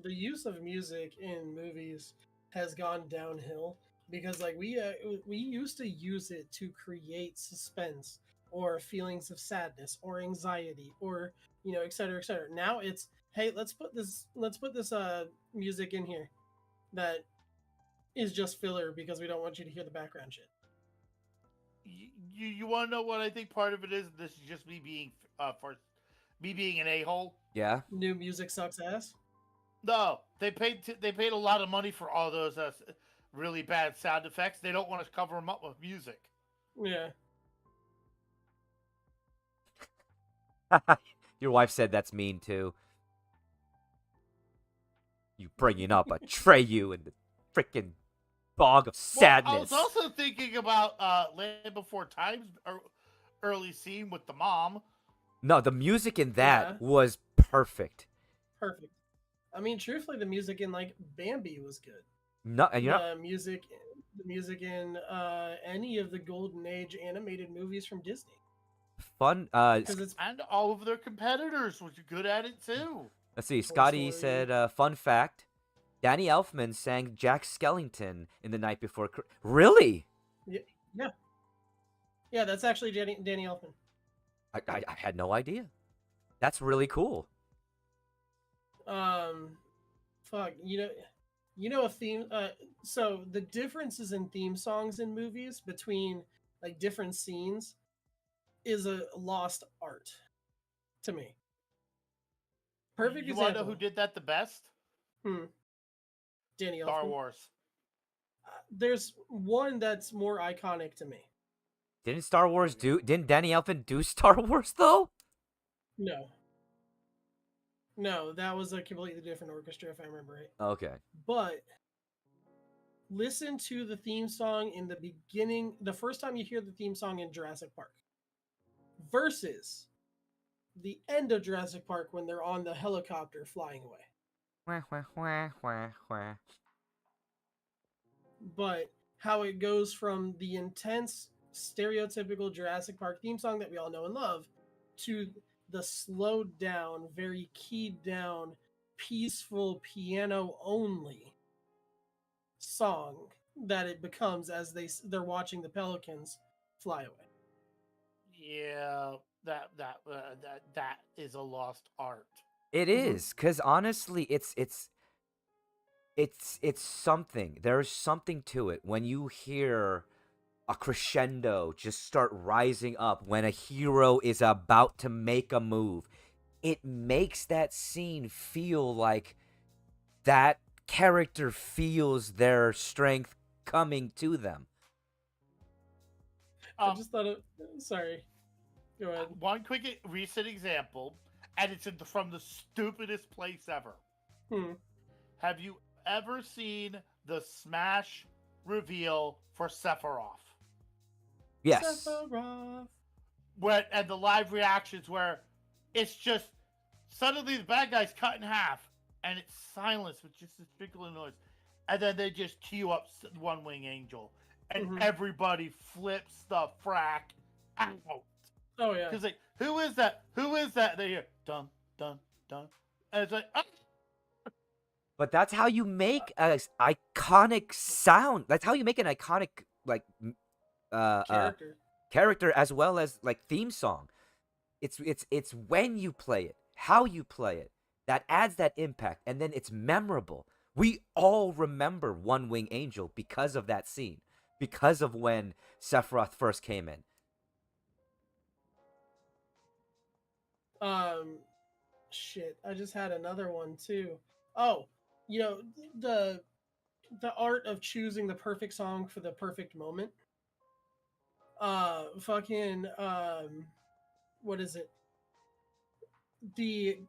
The use of music in movies has gone downhill because like we used to use it to create suspense or feelings of sadness or anxiety or et cetera, et cetera. Now it's, hey, let's put this music in here that is just filler because we don't want you to hear the background shit. You want to know what I think part of it is? This is just me being an a-hole. Yeah. New music sucks ass. No, they paid a lot of money for all those really bad sound effects. They don't want to cover them up with music. Yeah. Your wife said that's mean too. You bringing up Atreyu and the freaking bog of Well, sadness. I was also thinking about Land Before Time's early scene with the mom. No, the music in that Yeah. was perfect. Perfect. I mean, truthfully, the music in like Bambi was good. No, and you're not The music in any of the Golden Age animated movies from Disney, fun. because it's And all of their competitors was good at it too. Let's see. Toy Scotty Story. said, "Fun fact: Danny Elfman sang Jack Skellington in The Night Before." Really? Yeah. Yeah, that's actually Danny Elfman. I had no idea. That's really cool. Fuck, you know a theme. So the differences in theme songs in movies between like different scenes is a lost art to me. Perfect You want to know example. who did that the best? Danny Elfman. Star Wars. There's one that's more iconic to me. Didn't Danny Elfman do Star Wars though? No, that was a completely different orchestra, if I remember right. Okay. But listen to the theme song in the beginning, the first time you hear the theme song in Jurassic Park, versus the end of Jurassic Park when they're on the helicopter flying away. But how it goes from the intense, stereotypical Jurassic Park theme song that we all know and love to the slowed down, very keyed down, peaceful piano only song that it becomes as they're watching the pelicans fly away. Yeah, that is a lost art. It is, because honestly, it's something. There's something to it when you hear a crescendo just start rising up when a hero is about to make a move. It makes that scene feel like that character feels their strength coming to them. I just thought it. Sorry. Go ahead. One quick recent example, and it's from the stupidest place ever. Have you ever seen the Smash reveal for Sephiroth? Yes. Sephiroth. And the live reactions where it's just suddenly the bad guy's cut in half, and it's silence with just a trickling noise, and then they just cue up One Wing Angel, and everybody flips the frack out. Oh yeah. Because like, who is that? Who is that? They hear dun dun dun, and it's like, oh. But that's how you make an iconic sound. That's how you make an iconic character as well as like theme song. It's when you play it, how you play it, that adds that impact, and then it's memorable. We all remember One Wing Angel because of that scene, because of when Sephiroth first came in. Shit, I just had another one too. Oh, the art of choosing the perfect song for the perfect moment. Fucking what is it? The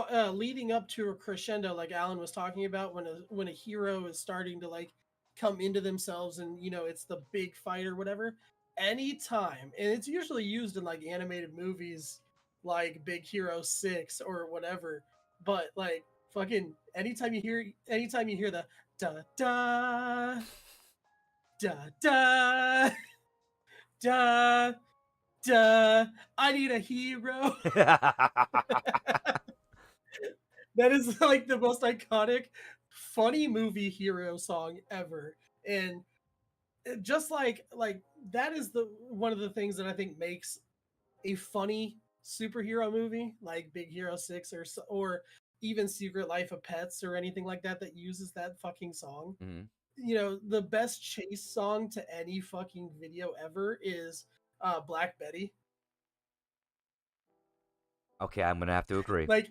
leading up to a crescendo, like Alan was talking about, when a hero is starting to like come into themselves, and it's the big fight or whatever. Anytime, and it's usually used in like animated movies, like Big Hero 6 or whatever. But like fucking anytime you hear the da da da da da da, I need a hero. That is like the most iconic, funny movie hero song ever. And just like that is the one of the things that I think makes a funny superhero movie like Big Hero 6 or even Secret Life of Pets or anything like that uses that fucking song. The best chase song to any fucking video ever is Black Betty. Okay, I'm gonna have to agree. Like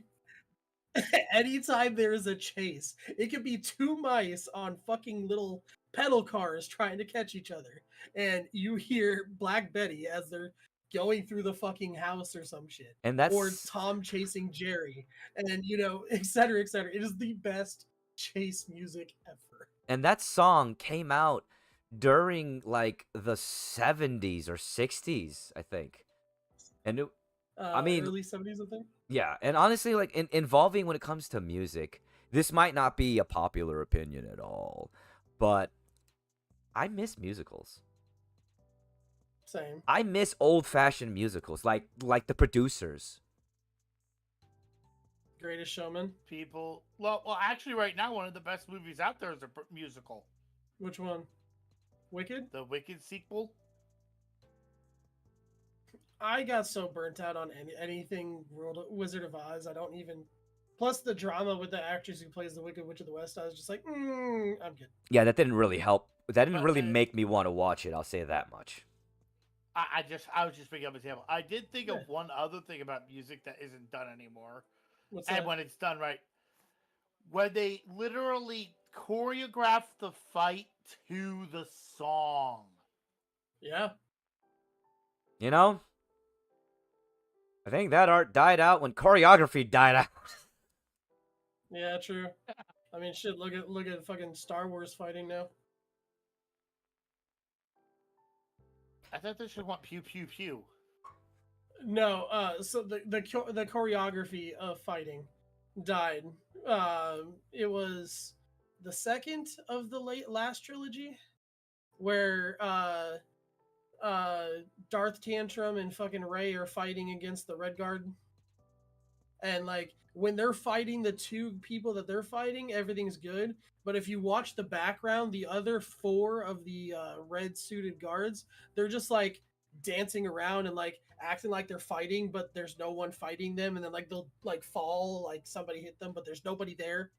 Anytime there is a chase, it could be two mice on fucking little pedal cars trying to catch each other, and you hear Black Betty as they're going through the fucking house or some shit, And or that's Tom chasing Jerry, and et cetera, et cetera. It is the best chase music ever. and that song came out during like the 70s or 60s, I think. And it, I mean, Early 70s, I think. yeah, and honestly, like involving when it comes to music, this might not be a popular opinion at all, but I miss musicals. Same. I miss old-fashioned musicals, like The Producers. Greatest Showman. Well, actually, right now, one of the best movies out there is a musical. Which one? Wicked? The Wicked sequel. I got so burnt out on anything Wizard of Oz. I don't even. Plus the drama with the actress who plays the Wicked Witch of the West. I was just like, I'm good. Yeah, that didn't really help. That didn't really But, make me want to watch it. I'll say that much. I was just bringing up an example. I did think of one other thing about music that isn't done anymore, What's and that? when it's done right, when they literally choreograph the fight to the song. Yeah. You know, I think that art died out when choreography died out. Yeah, true. I mean, shit. Look at fucking Star Wars fighting now. I thought they should want pew pew pew. No, so the choreography of fighting died. It was the second of the last trilogy, where Darth Tantrum and fucking Rey are fighting against the Red Guard, and like when they're fighting the two people that they're fighting, everything's good. But if you watch the background, the other four of the red suited guards, they're just like dancing around and like acting like they're fighting, but there's no one fighting them, and then like they'll like fall, like somebody hit them, but there's nobody there.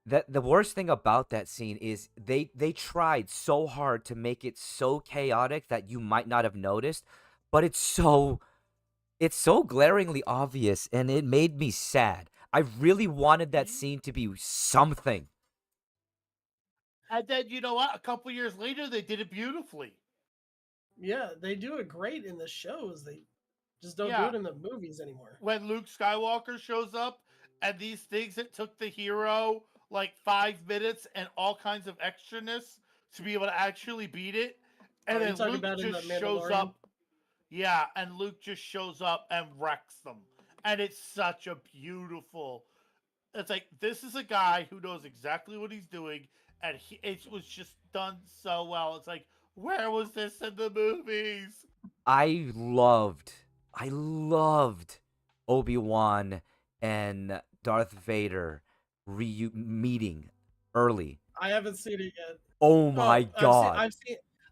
That the worst thing about that scene is they tried so hard to make it so chaotic that you might not have noticed, but it's so glaringly obvious, and it made me sad. I really wanted that scene to be something. And then you know what? A couple years later, they did it beautifully. Yeah, they do it great in the shows. They just don't do Yeah. it in the movies anymore. When Luke Skywalker shows up, and these things that took the hero like 5 minutes and all kinds of extraness to be able to actually beat it, and Are you then talking Luke about in just The shows Mandalorian? up. Yeah, and Luke just shows up and wrecks them, and it's such a beautiful. It's like this is a guy who knows exactly what he's doing, and it was just done so well. It's like, where was this in the movies? I loved Obi-Wan and Darth Vader meeting early. I haven't seen it yet. Oh my god.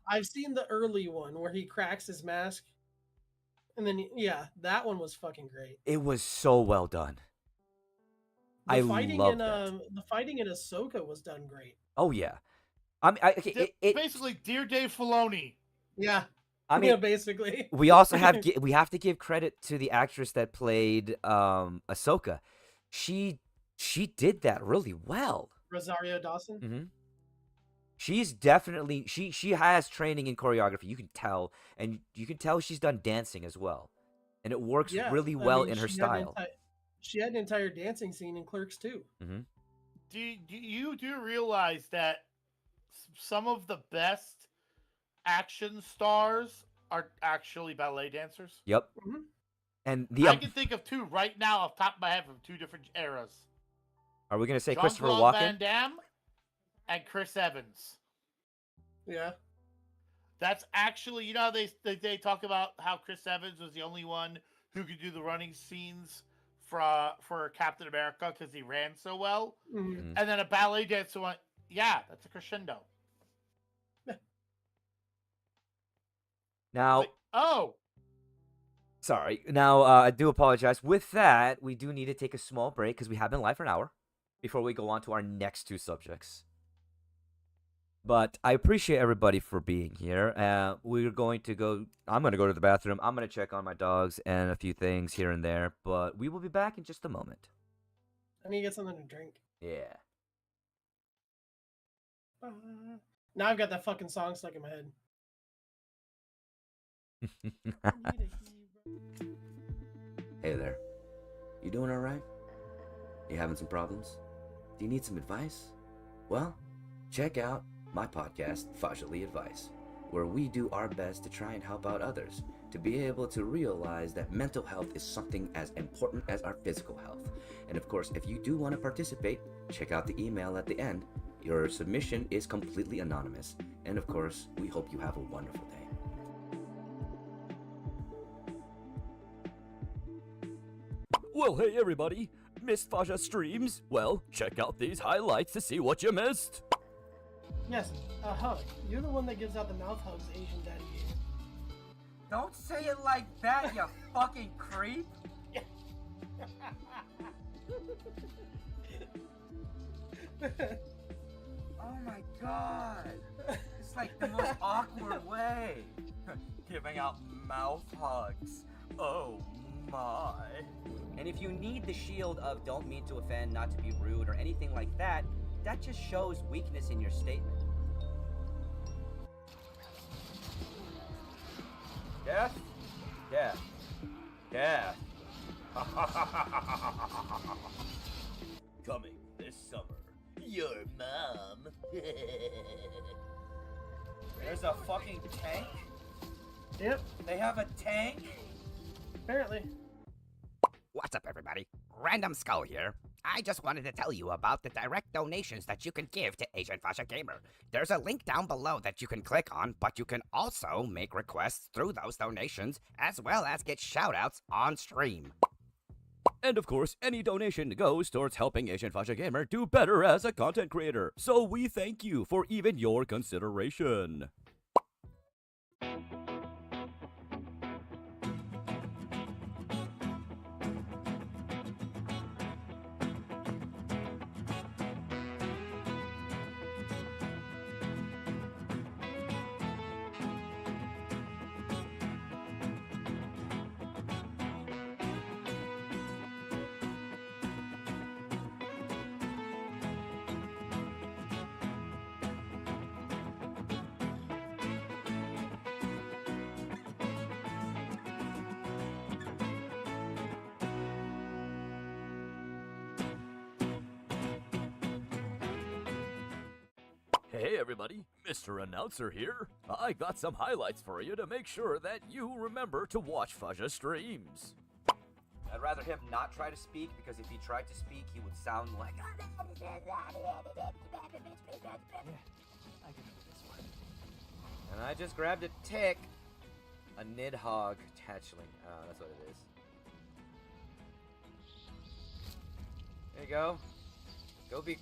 I've seen the early one where he cracks his mask, and then yeah, that one was fucking great. It was so well done. The I fighting loved in that. the fighting in Ahsoka was done great. Oh yeah. I mean, Basically, Dear Dave Filoni. Yeah, I mean, yeah, basically. we also have we have to give credit to the actress that played Ahsoka. She did that really well. Rosario Dawson. Mm-hmm. She's definitely she has training in choreography. You can tell, and you can tell she's done dancing as well, and it works Yeah, really I well mean, in her she had an style. she had an entire dancing scene in Clerks too. Mm-hmm. You do realize that some of the best action stars are actually ballet dancers? Yep. Mhm. And I can think of two right now off the top of my head from two different eras. are we gonna say Christopher Jean-Claude Walken? Van Damme and Chris Evans. Yeah, That's actually, you know, they talk about how Chris Evans was the only one who could do the running scenes for Captain America because he ran so well. Mhm. And then a ballet dancer went, yeah, that's a crescendo. Now, Like, oh, sorry. Now, I do apologize. With that, we do need to take a small break because we have been live for an hour before we go on to our next two subjects. But I appreciate everybody for being here. We're going to go. I'm going to go to the bathroom. I'm going to check on my dogs and a few things here and there. But we will be back in just a moment. I need to get something to drink. Yeah. Now I've got that fucking song stuck in my head. Hey there. You doing alright? You having some problems? Do you need some advice? Well, check out my podcast, Fajali Advice, where we do our best to try and help out others to be able to realize that mental health is something as important as our physical health. And of course, if you do want to participate, check out the email at the end. Your submission is completely anonymous. And of course, we hope you have a wonderful day. Well, hey everybody! Missed Faja streams? Well, check out these highlights to see what you missed. Yes, a hug. You're the one that gives out the mouth hugs Asian daddy gave. Don't say it like that, you fucking creep. Oh my god. It's like the most awkward way. Giving out mouth hugs. Oh my. And if you need the shield of don't mean to offend, not to be rude, or anything like that, that just shows weakness in your statement. Death? Death. Death. Coming this summer. Your mom. There's a fucking tank? Yep, They have a tank? apparently. What's up, everybody? Random Skull here. I just wanted to tell you about the direct donations that you can give to Asian Fasha Gamer. There's a link down below that you can click on, but you can also make requests through those donations, as well as get shoutouts on stream. And of course, any donation goes towards helping Asian Fasha Gamer do better as a content creator. So we thank you for even your consideration. Hey everybody, Mr. Announcer here. I got some highlights for you to make sure that you remember to watch Faja streams. I'd rather him not try to speak, because if he tried to speak, he would sound like... And I just grabbed a tick. A nidhogg hatchling. That's what it is. There you go.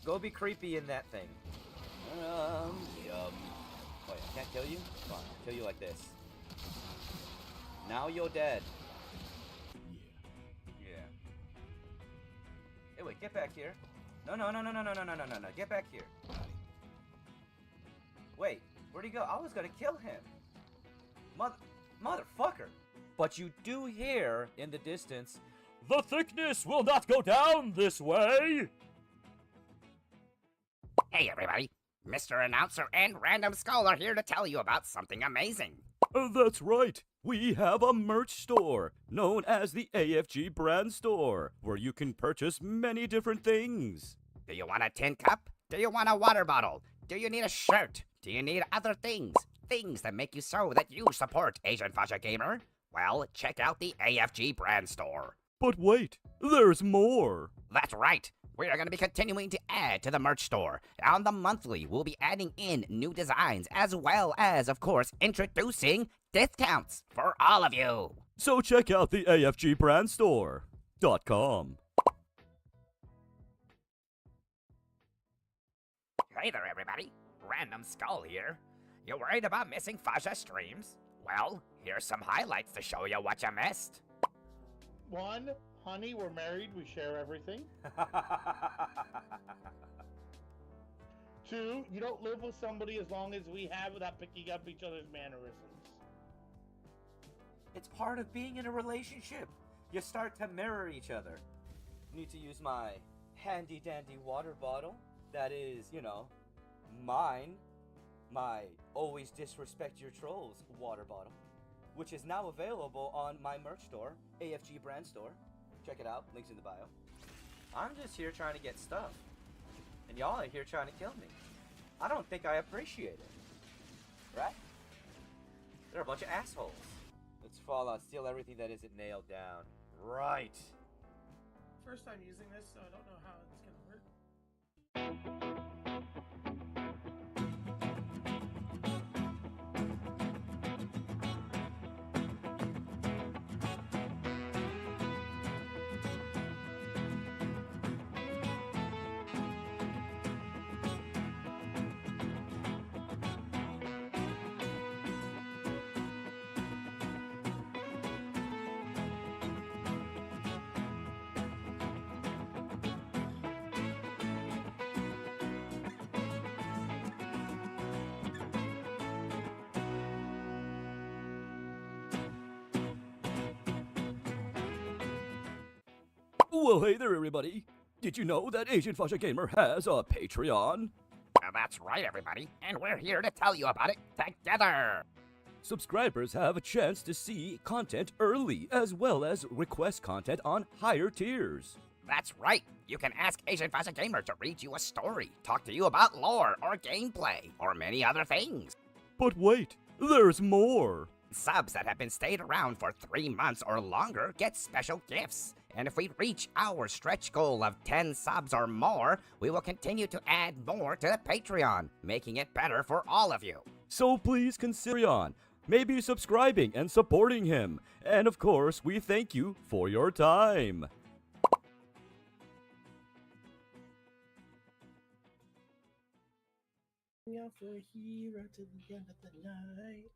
Go be creepy in that thing. Yum. Wait, I can't kill you? Come on, I'll kill you like this. Now you're dead. Yeah. Hey, wait, get back here. No. Get back here. Wait, where'd he go? I was gonna kill him. Motherfucker. But you do hear in the distance, The thickness will not go down this way! Hey, everybody. Mr. Announcer and Random Skull are here to tell you about something amazing. That's right. We have a merch store known as the AFG Brand Store, where you can purchase many different things. Do you want a tin cup? Do you want a water bottle? Do you need a shirt? Do you need other things? Things that make you so that you support Asian Fasha Gamer? Well, check out the AFG Brand Store. But wait, there's more. That's right. We are going to be continuing to add to the merch store. On the monthly, we'll be adding in new designs, as well as, of course, introducing discounts for all of you. So check out the AFGBrandStore.com. Hey there, everybody. Random Skull here. You worried about missing Fasha streams? Well, here's some highlights to show you what you missed. 1, honey, we're married. We share everything. 2, you don't live with somebody as long as we have without picking up each other's mannerisms. it's part of being in a relationship. You start to mirror each other. Need to use my handy dandy water bottle that is, mine, my always disrespect your trolls water bottle, which is now available on my merch store, AFG brand store. Check it out, links in the bio. I'm just here trying to get stuff, and y'all are here trying to kill me. I don't think I appreciate it, right? They're a bunch of assholes. Let's fall out, steal everything that isn't nailed down. Right. First time using this, so I don't know how it's gonna work. Well, hey there, everybody. Did you know that Asian Fasha Gamer has a Patreon? That's right, everybody, and we're here to tell you about it together. Subscribers have a chance to see content early, as well as request content on higher tiers. That's right. You can ask Asian Fashion Gamer to read you a story, talk to you about lore or gameplay, or many other things. But wait, there's more. Subs that have been stayed around for 3 months or longer get special gifts. And if we reach our stretch goal of 10 subs or more, we will continue to add more to the Patreon, making it better for all of you. So please consider on, maybe subscribing and supporting him. And of course, we thank you for your time. Out for a hero to the end of the night.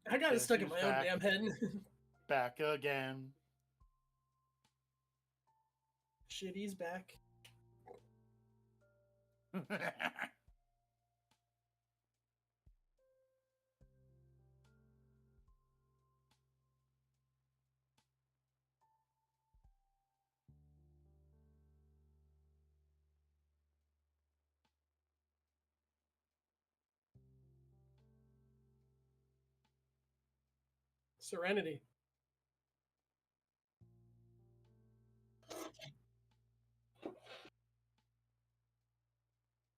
I got it Guess stuck in who's my own back? damn head. Back again. Shit, he's back. Serenity.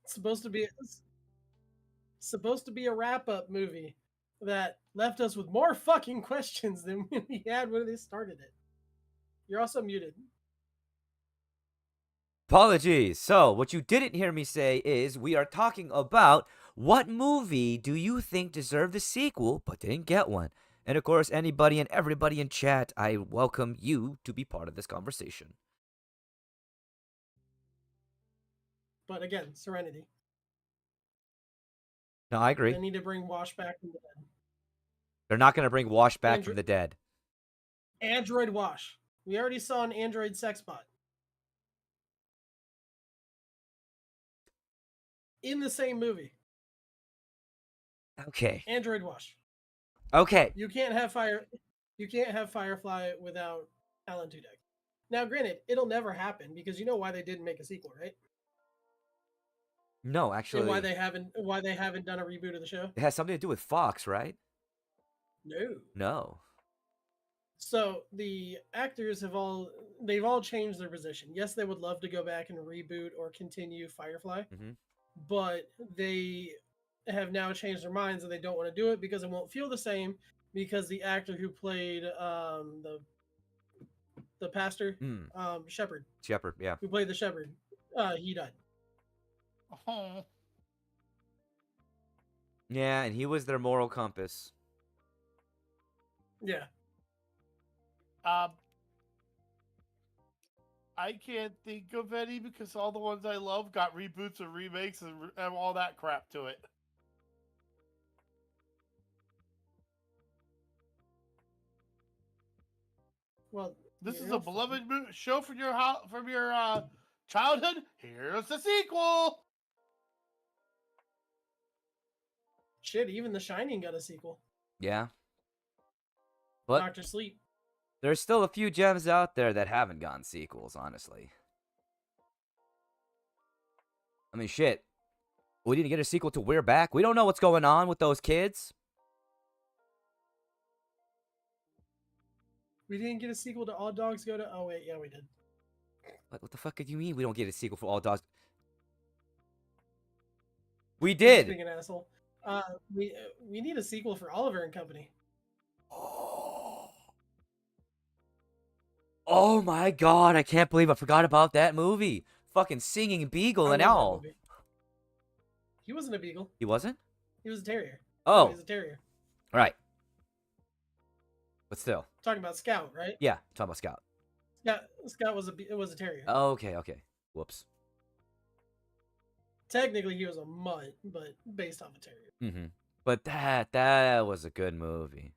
It's supposed to be a wrap-up movie that left us with more fucking questions than we had when they started it. You're also muted. Apologies. So, what you didn't hear me say is we are talking about what movie do you think deserved a sequel but didn't get one? And of course, anybody and everybody in chat, I welcome you to be part of this conversation. But again, Serenity. No, I agree. They need to bring Wash back from the dead. They're not going to bring Wash back Andrew- from the dead. Android Wash. We already saw an android sex bot. In the same movie. Okay. Android Wash. Okay. You can't have Firefly without Alan Tudyk. Now, granted, it'll never happen because you know why they didn't make a sequel, right? No, actually, And why they haven't done a reboot of the show? it has something to do with Fox, right? No. No. So the actors they've all changed their position. Yes, they would love to go back and reboot or continue Firefly, Mhm. but they have now changed their minds and they don't want to do it because it won't feel the same because the actor who played the pastor, Shepherd, Yeah. who played the Shepherd, he died. Oh. Yeah, and he was their moral compass. Yeah. I can't think of any because all the ones I love got reboots and remakes and all that crap to it. Well, This you is know, a beloved show from your childhood. Here's the sequel. Shit, even The Shining got a sequel. Yeah. But Doctor Sleep. there's still a few gems out there that haven't gotten sequels, honestly. I mean, shit. We didn't get a sequel to We're Back. We don't know what's going on with those kids. We didn't get a sequel to All Dogs Go to. Oh wait, yeah, we did. What the fuck do you mean we don't get a sequel for All Dogs? We I'm just did. being an asshole. We need a sequel for Oliver and Company. Oh my god, I can't believe I forgot about that movie. Fucking Singing Beagle I and love that all. movie. He wasn't a beagle. He wasn't? He was a terrier. Oh, He was a terrier. right. But still. Talking about Scout, right? Yeah, talking about Scout. Scout was a terrier. Okay, okay. Whoops. Technically, he was a mutt, but based off a terrier. Mm-hmm. But that was a good movie.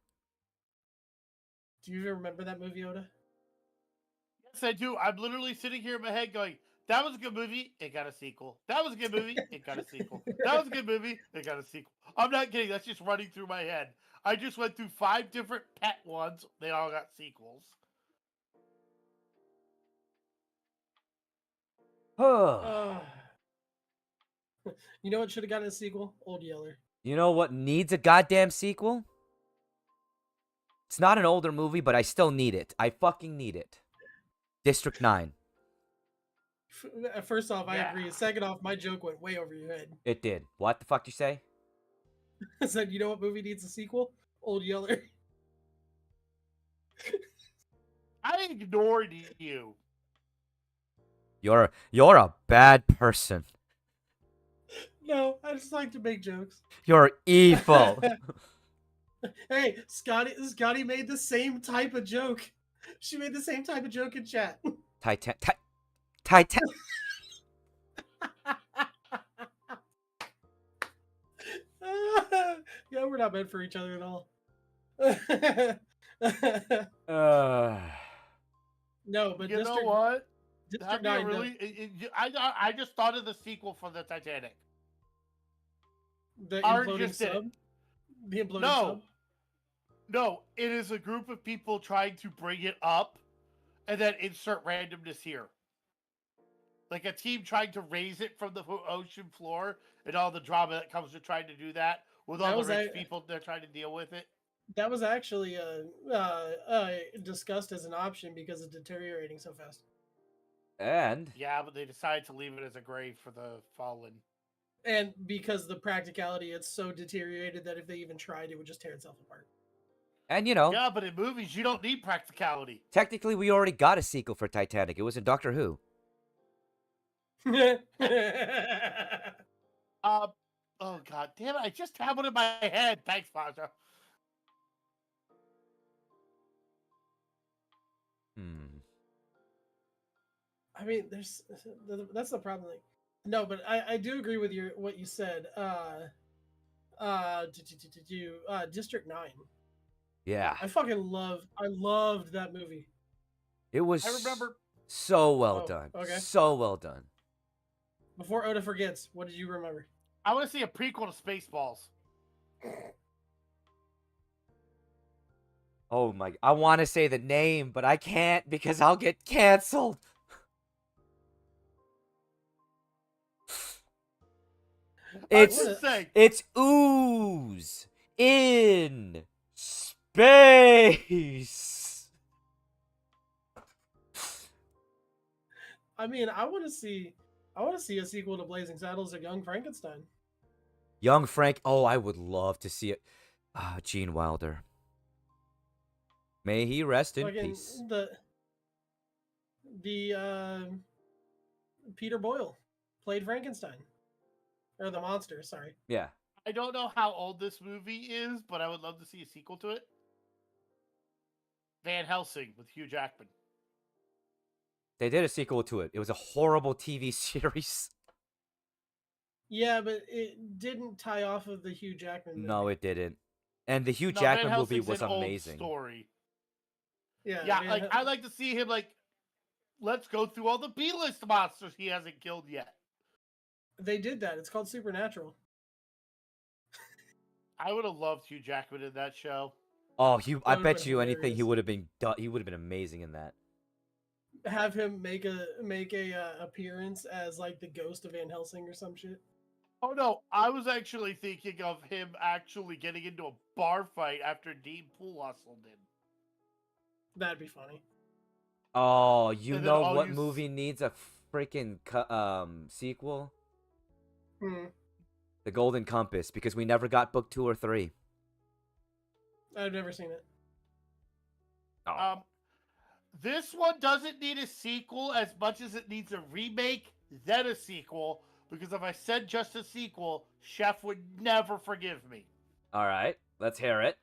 Do you even remember that movie, Oda? Yes, I do. I'm literally sitting here in my head going, that was a good movie. It got a sequel. That was a good movie. It got a sequel. That was a good movie. It got a sequel. I'm not kidding. That's just running through my head. I just went through 5 different pet ones. They all got sequels. You know what should have gotten a sequel? Old Yeller. You know what needs a goddamn sequel? It's not an older movie, but I still need it. I fucking need it. District 9. First off, I Yeah. agree. Second off, my joke went way over your head. It did. What the fuck you say? I said, you know what movie needs a sequel? Old Yeller. I ignored you. You're a bad person. No, I just like to make jokes. You're evil. Hey, Scotty made the same type of joke. She made the same type of joke in chat. Titan. Yeah, we're not meant for each other at all. No, but You know District, what? District That'd 9 be a really. I just thought of the sequel for the Titanic. the Orange imploding just did it. sub. The imploding No. sub. No, it is a group of people trying to bring it up, and then insert randomness here. Like a team trying to raise it from the ocean floor, and all the drama that comes with trying to do that, with That all was the rich a- people they're trying to deal with it. That was actually discussed as an option because it's deteriorating so fast. And Yeah, but they decided to leave it as a grave for the fallen. And because the practicality, it's so deteriorated that if they even tried, it would just tear itself apart. you know, Yeah, but in movies, you don't need practicality. technically we already got a sequel for Titanic. It was in Doctor Who. Oh god damn it! I just have one in my head. Thanks, Pasha. I mean, that's the problem. Like, no, but I do agree with what you said. District 9. Yeah. I loved that movie. It was I remember. so well Oh, done. okay. So well done. Before Oda forgets, what did you remember? I want to see a prequel to Spaceballs. Oh my, I want to say the name, but I can't because I'll get canceled. It's say. It's ooze in space. I mean, I want to see a sequel to Blazing Saddles or Young Frankenstein. Young Frank. Oh, I would love to see it. Gene Wilder. May he rest in Fucking peace. the Peter Boyle played Frankenstein, or the monster. Sorry. Yeah. I don't know how old this movie is, but I would love to see a sequel to it. Van Helsing with Hugh Jackman. They did a sequel to it. It was a horrible TV series. Yeah, but it didn't tie off of the Hugh Jackman movie. No, it didn't. And the Hugh No, Jackman Van movie Helsing's was an old amazing. story. Yeah, Yeah, Van like Hel- I like to see him like. Let's go through all the B-list monsters he hasn't killed yet. They did that. It's called Supernatural. I would have loved Hugh Jackman in that show. Oh, I That would've bet been you anything he hilarious. would have been he would have been amazing in that. Have him make a appearance as like the ghost of Van Helsing or some shit. Oh no, I was actually thinking of him actually getting into a bar fight after Dean Pool hustled him. That'd be funny. Oh, you And then know all what you movie needs a freaking sequel? Hmm. The Golden Compass, because we never got book 2 or 3. I've never seen it. This one doesn't need a sequel as much as it needs a remake, then a sequel. Because if I said just a sequel, Chef would never forgive me. All right, let's hear it.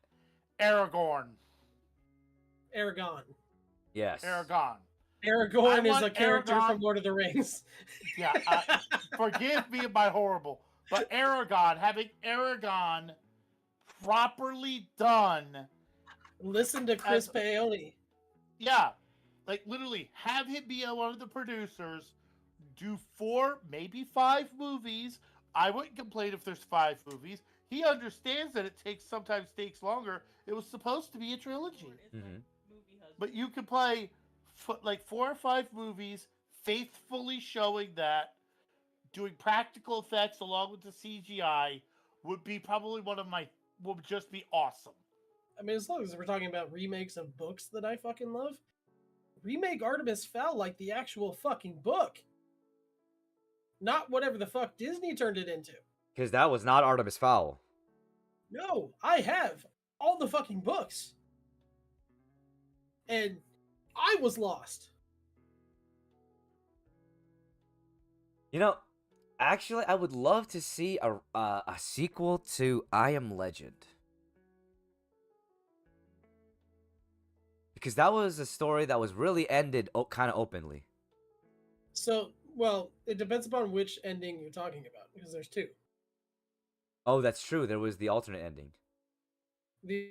Aragorn. Aragon. Yes. Aragorn. Aragorn is want a character Aragorn- from Lord of the Rings. Yeah, forgive me my horrible. But Aragorn, having Aragorn properly done. Listen to Chris Paoli. Yeah, like literally have him be one of the producers, do 4, maybe 5 movies. I wouldn't complain if there's 5 movies. He understands that it sometimes takes longer. It was supposed to be a trilogy. Mm-hmm. But you could play like 4 or 5 movies, faithfully showing that, doing practical effects along with the CGI would be probably would just be awesome. I mean, as long as we're talking about remakes of books that I fucking love, remake Artemis Fowl like the actual fucking book. Not whatever the fuck Disney turned it into. Because that was not Artemis Fowl. No, I have all the fucking books. And I was lost. You know, actually, I would love to see a sequel to I Am Legend. Because that was a story that was really ended kind of openly. So, well, it depends upon which ending you're talking about, because there's 2. Oh, that's true. There was the alternate ending. The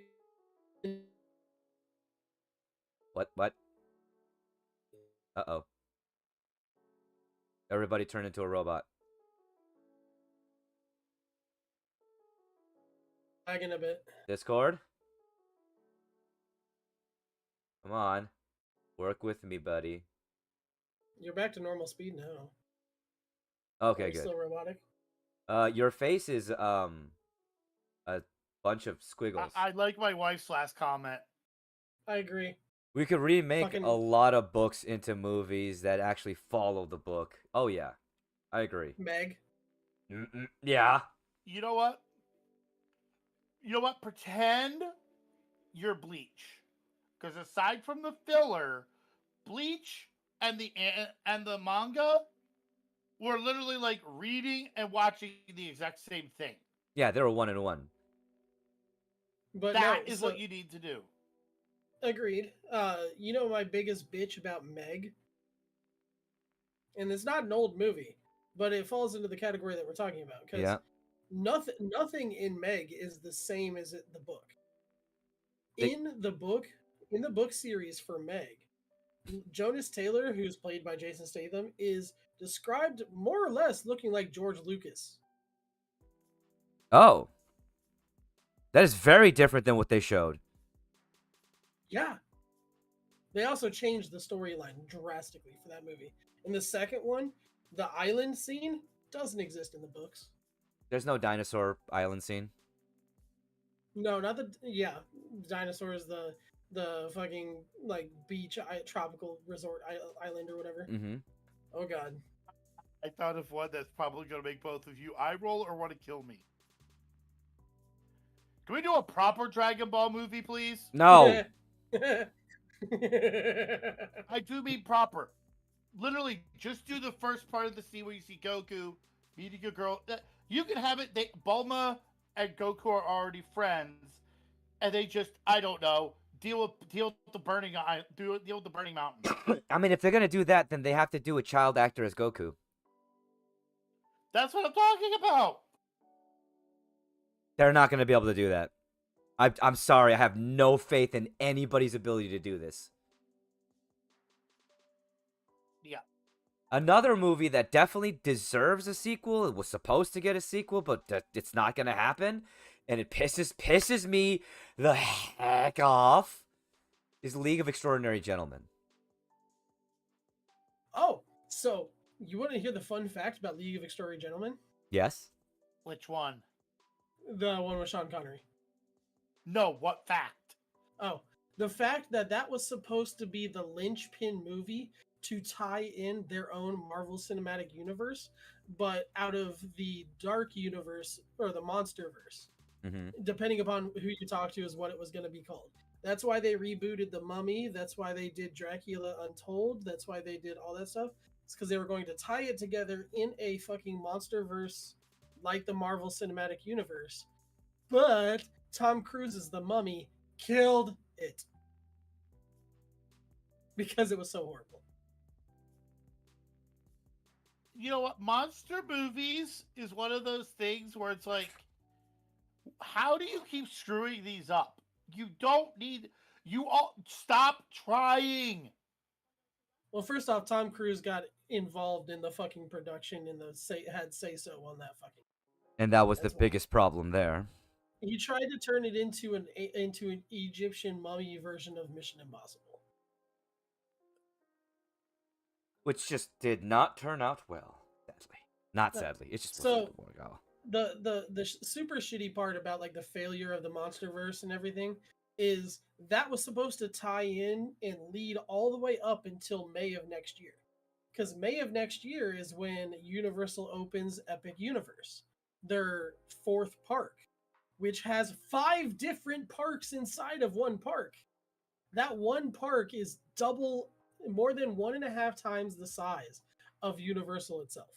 What? Uh-oh. Everybody turned into a robot. lagging a bit. Discord? Come on. Work with me, buddy. You're back to normal speed now. Okay, Are you good. Still robotic. Your face is a bunch of squiggles. I like my wife's last comment. I agree. We could remake Fucking- a lot of books into movies that actually follow the book. Oh yeah, I agree. Meg. Yeah. You know what? Pretend you're Bleach. Because aside from the filler, Bleach and the manga were literally like reading and watching the exact same thing. Yeah, they were 1-1. But That no, is so- what you need to do. Agreed. You know my biggest bitch about Meg? And it's not an old movie, but it falls into the category that we're talking about. Because Yeah. nothing in Meg is the same as the book. They- In the book series for Meg, Jonas Taylor, who's played by Jason Statham, is described more or less looking like George Lucas. Oh. That is very different than what they showed. Yeah. They also changed the storyline drastically for that movie. In the second one, the island scene doesn't exist in the books. There's no dinosaur island scene. No, not the dinosaurs. The fucking like beach tropical resort island or whatever. Mm-hmm. Oh god. I thought of one that's probably going to make both of you eye roll or want to kill me. Can we do a proper Dragon Ball movie, please? No. I do mean proper. Literally, just do the first part of the scene where you see Goku meeting a girl. You can have it. Bulma and Goku are already friends, and they just, I don't know, deal with the burning deal with the burning mountain. I mean, if they're gonna do that, then they have to do a child actor as Goku. That's what I'm talking about. They're not gonna be able to do that. I'm sorry. I have no faith in anybody's ability to do this. Yeah. Another movie that definitely deserves a sequel. It was supposed to get a sequel, but it's not gonna happen. and it pisses me the heck off, is League of Extraordinary Gentlemen. Oh, so you want to hear the fun fact about League of Extraordinary Gentlemen? Yes? Which one? The one with Sean Connery. No, what fact? Oh, the fact that that was supposed to be the linchpin movie to tie in their own Marvel Cinematic Universe, but out of the Dark Universe or the Monsterverse, Mm-hmm. depending upon who you talk to, is what it was going to be called. That's why they rebooted The Mummy. That's why they did Dracula Untold. That's why they did all that stuff. It's because they were going to tie it together in a fucking Monsterverse like the Marvel Cinematic Universe. But Tom Cruise's The Mummy killed it because it was so horrible. You know what? Monster movies is one of those things where it's like, how do you keep screwing these up? You don't need. You all stop trying. Well, first off, Tom Cruise got involved in the fucking production and had say so on that fucking. And that was the That's why. biggest problem there. He tried to turn it into an Egyptian mummy version of Mission Impossible. Which just did not turn out well, sadly. Not sadly. It just wasn't So- work out. The super shitty part about like the failure of the MonsterVerse and everything is that was supposed to tie in and lead all the way up until May of next year. Because May of next year is when Universal opens Epic Universe, their 4th park, which has 5 different parks inside of one park. That one park is more than 1.5 times the size of Universal itself.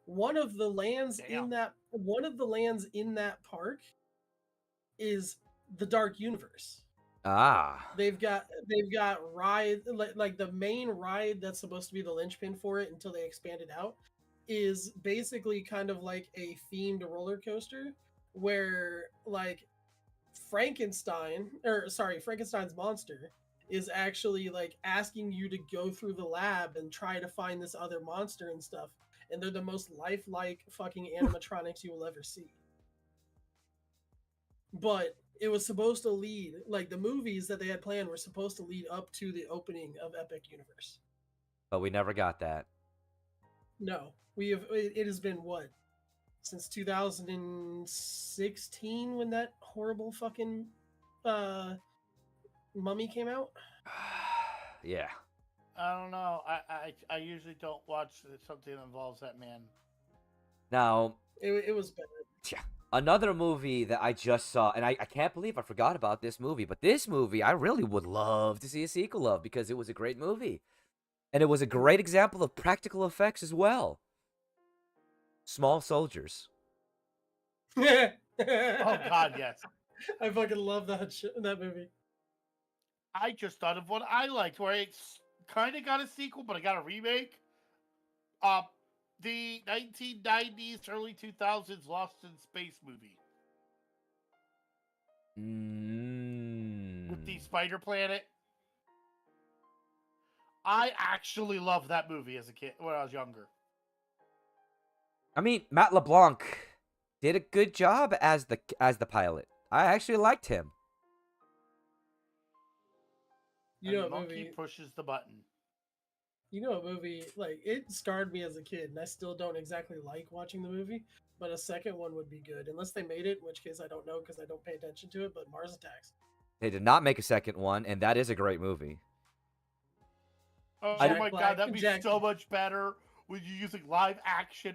One of the lands in that park is the Dark Universe. Ah. They've got ride like the main ride that's supposed to be the linchpin for it until they expand it out is basically kind of like a themed roller coaster where like Frankenstein's monster is actually like asking you to go through the lab and try to find this other monster and stuff. And they're the most lifelike fucking animatronics you will ever see. But it was supposed to lead, like the movies that they had planned were supposed to lead up to the opening of Epic Universe. But we never got that. No, it has been what? Since 2016 when that horrible fucking Mummy came out? Yeah. I don't know. I usually don't watch something that involves that man. Now, It was bad. another movie that I just saw, and I can't believe I forgot about this movie, but this movie I really would love to see a sequel of because it was a great movie. And it was a great example of practical effects as well. Small Soldiers. Oh God, yes. I fucking love that movie. I just thought of what I liked, where it's kind of got a sequel, but it got a remake. The 1990s, early 2000s Lost in Space movie with the Spider Planet. I actually loved that movie as a kid when I was younger. I mean, Matt LeBlanc did a good job as the pilot. I actually liked him. You know the a monkey movie. pushes the button. You know a movie, like, it scarred me as a kid, and I still don't exactly like watching the movie, but a second one would be good, unless they made it, in which case I don't know because I don't pay attention to it, but Mars Attacks. They did not make a second one, and that is a great movie. Oh Jack my Black god, that'd and be Jack- so much better when you're using live action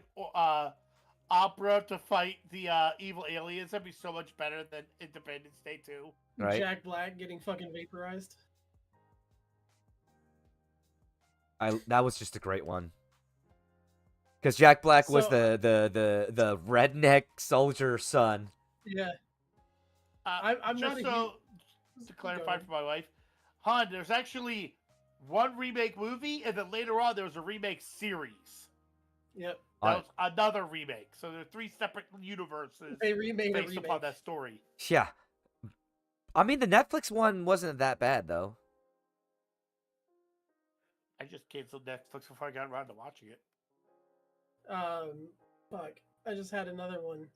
opera to fight the evil aliens. That'd be so much better than Independence Day 2. Right? Jack Black getting fucking vaporized. That was just a great one. Because Jack Black was So- the redneck soldier son. Yeah. I'm just not a so to clarify for my wife, Han, there's actually one remake movie, and then later on there was a remake series. Yep. That was another remake. So there are 3 separate universes They remade a based remake. upon that story. Yeah. I mean, the Netflix one wasn't that bad, though. I just canceled Netflix before I got around to watching it. Fuck. I just had another one.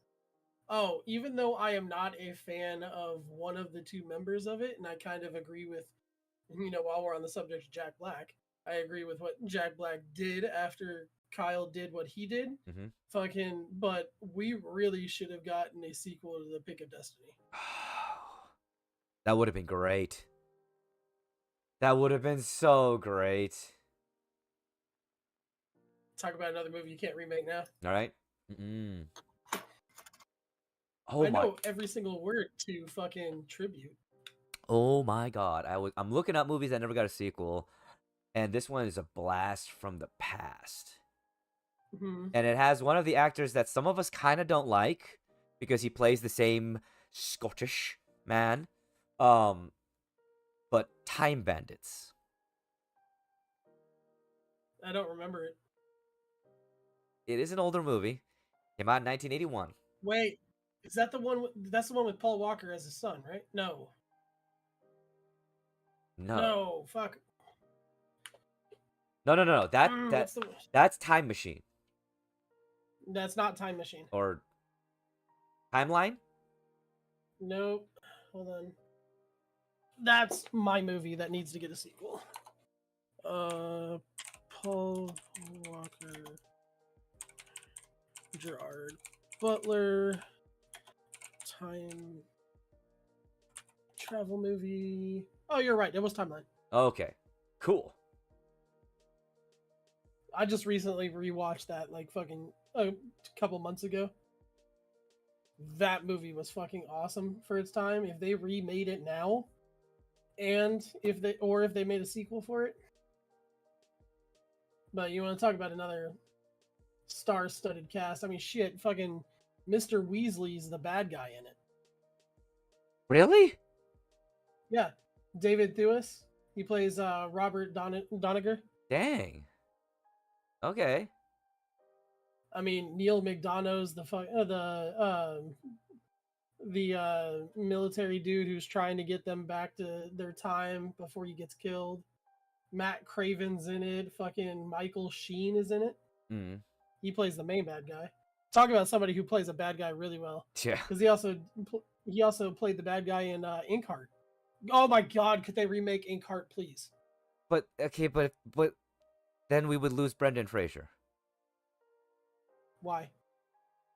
Oh, even though I am not a fan of one of the two members of it, and I kind of agree with, while we're on the subject of Jack Black, I agree with what Jack Black did after Kyle did what he did. Mm-hmm. But we really should have gotten a sequel to The Pick of Destiny. That would have been great. That would have been so great. Talk about another movie you can't remake now. All right. Mm-mm. Oh I my. know every single word to fucking tribute. Oh my God. I'm looking up movies that never got a sequel, and this one is a blast from the past. Mm-hmm. And it has one of the actors that some of us kind of don't like because he plays the same Scottish man. But Time Bandits. I don't remember it. It is an older movie. Came out in 1981. Wait, is that the one? That's the one with Paul Walker as his son, right? No. No, fuck. No. That's Time Machine That's not Time Machine. or Timeline. Nope. Hold on. That's my movie that needs to get a sequel. Paul Walker, Gerard Butler, time travel movie. Oh, you're right. It was Timeline. Okay, cool. I just recently rewatched that like fucking a couple months ago. That movie was fucking awesome for its time. If they remade it now, and if they made a sequel for it. But you want to talk about another star-studded cast? I mean, shit, fucking Mr. Weasley's the bad guy in it. Really? Yeah, David Thewlis. He plays Robert Donegar. Dang. Okay. I mean, Neil McDonough's the military dude who's trying to get them back to their time before he gets killed. Matt Craven's in it. Fucking Michael Sheen is in it. Mm. He plays the main bad guy. Talk about somebody who plays a bad guy really well. Yeah. Because he also played the bad guy in Inkheart. Oh my God! Could they remake Inkheart, please? But okay, but then we would lose Brendan Fraser Why?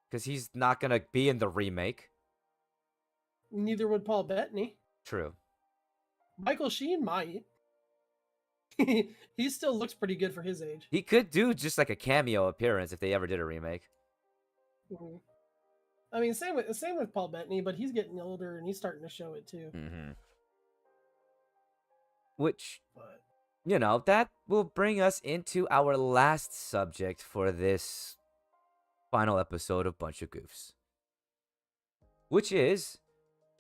because he's not gonna be in the remake. Neither would Paul Bettany. True. Michael Sheen might. He still looks pretty good for his age. He could do just like a cameo appearance if they ever did a remake. Mhm. I mean, same with Paul Bettany, but he's getting older and he's starting to show it too. Mm-hmm. Which, But that will bring us into our last subject for this final episode of Bunch of Goofs. Which is,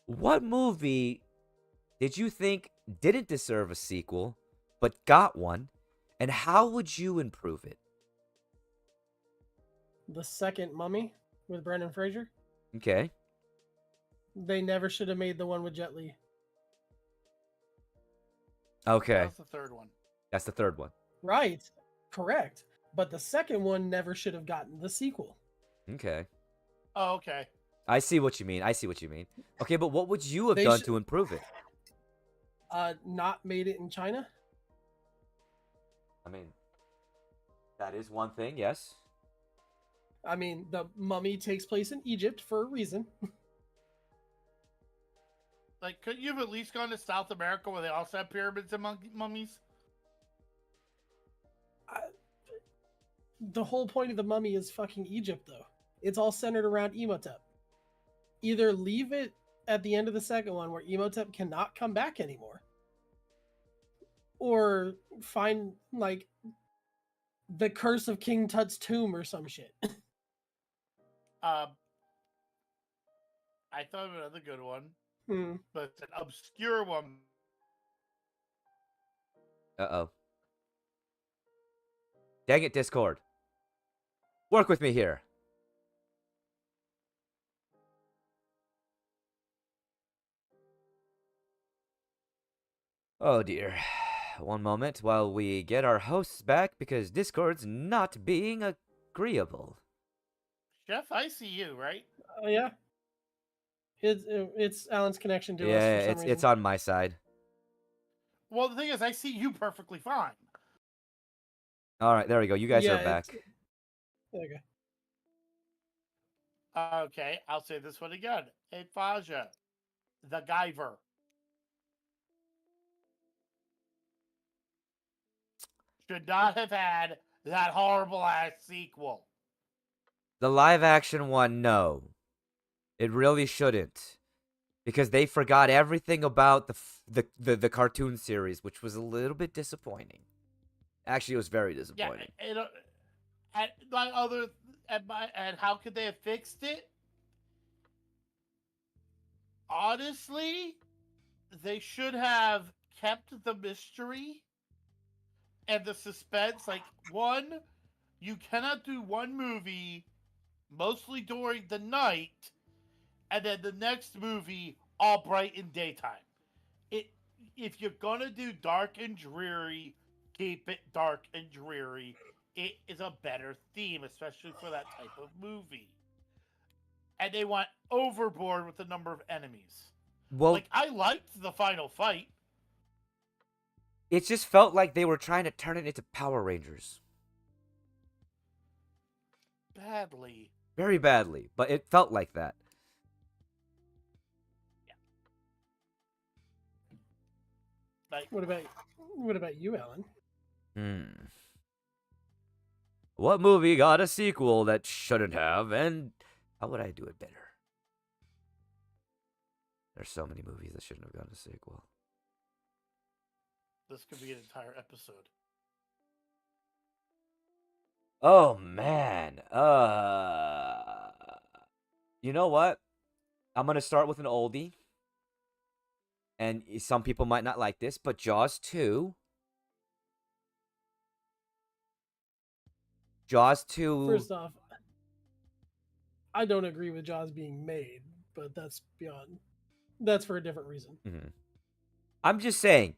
what movie did you think didn't deserve a sequel, but got one, and how would you improve it? the second Mummy with Brendan Fraser, Okay. they never should have made the one with Jet Li. Okay. That's the third one. That's the third one. Right, correct. But the second one never should have gotten the sequel. Okay. Oh, okay. I see what you mean. Okay, but what would you have They done should- to improve it? Not made it in China. I mean, that is one thing, yes. I mean, the Mummy takes place in Egypt for a reason. Like, could you have at least gone to South America where they also have pyramids and mummies? The whole point of the Mummy is fucking Egypt, though. It's all centered around Imhotep. Either leave it at the end of the second one where Imhotep cannot come back anymore, or find like the curse of King Tut's tomb or some shit. I thought of another good one, Hmm. but it's an obscure one. Uh-oh. Dang it, Discord. Work with me here. Oh dear. One moment while we get our hosts back because Discord's not being agreeable. Chef, I see you, right? Oh yeah. It's Alan's connection to us Yeah, for some reason. it's on my side. Well, the thing is, I see you perfectly fine. All right, there we go. You guys Yeah, are back. There you go. Okay, I'll say this one again. Hey, Faja, the Guyver. Should not have had that horrible ass sequel. The live action one, no. It really shouldn't. Because they forgot everything about the cartoon series, which was a little bit disappointing. Actually, it was very disappointing. Yeah, and how could they have fixed it? Honestly, they should have kept the mystery and the suspense. Like, one, you cannot do one movie mostly during the night and then the next movie all bright in daytime. If you're gonna do dark and dreary, keep it dark and dreary. It is a better theme, especially for that type of movie. And they went overboard with the number of enemies. Well, Like, I liked the final fight. it just felt like they were trying to turn it into Power Rangers. Badly. Very badly, but it felt like that. Like, What about you, Alan? What movie got a sequel that shouldn't have, and how would I do it better? There's so many movies that shouldn't have gotten a sequel. this could be an entire episode. Oh man. You know what? I'm gonna start with an oldie. And some people might not like this, but Jaws 2. Jaws 2. First off, I don't agree with Jaws being made, but that's for a different reason. I'm just saying,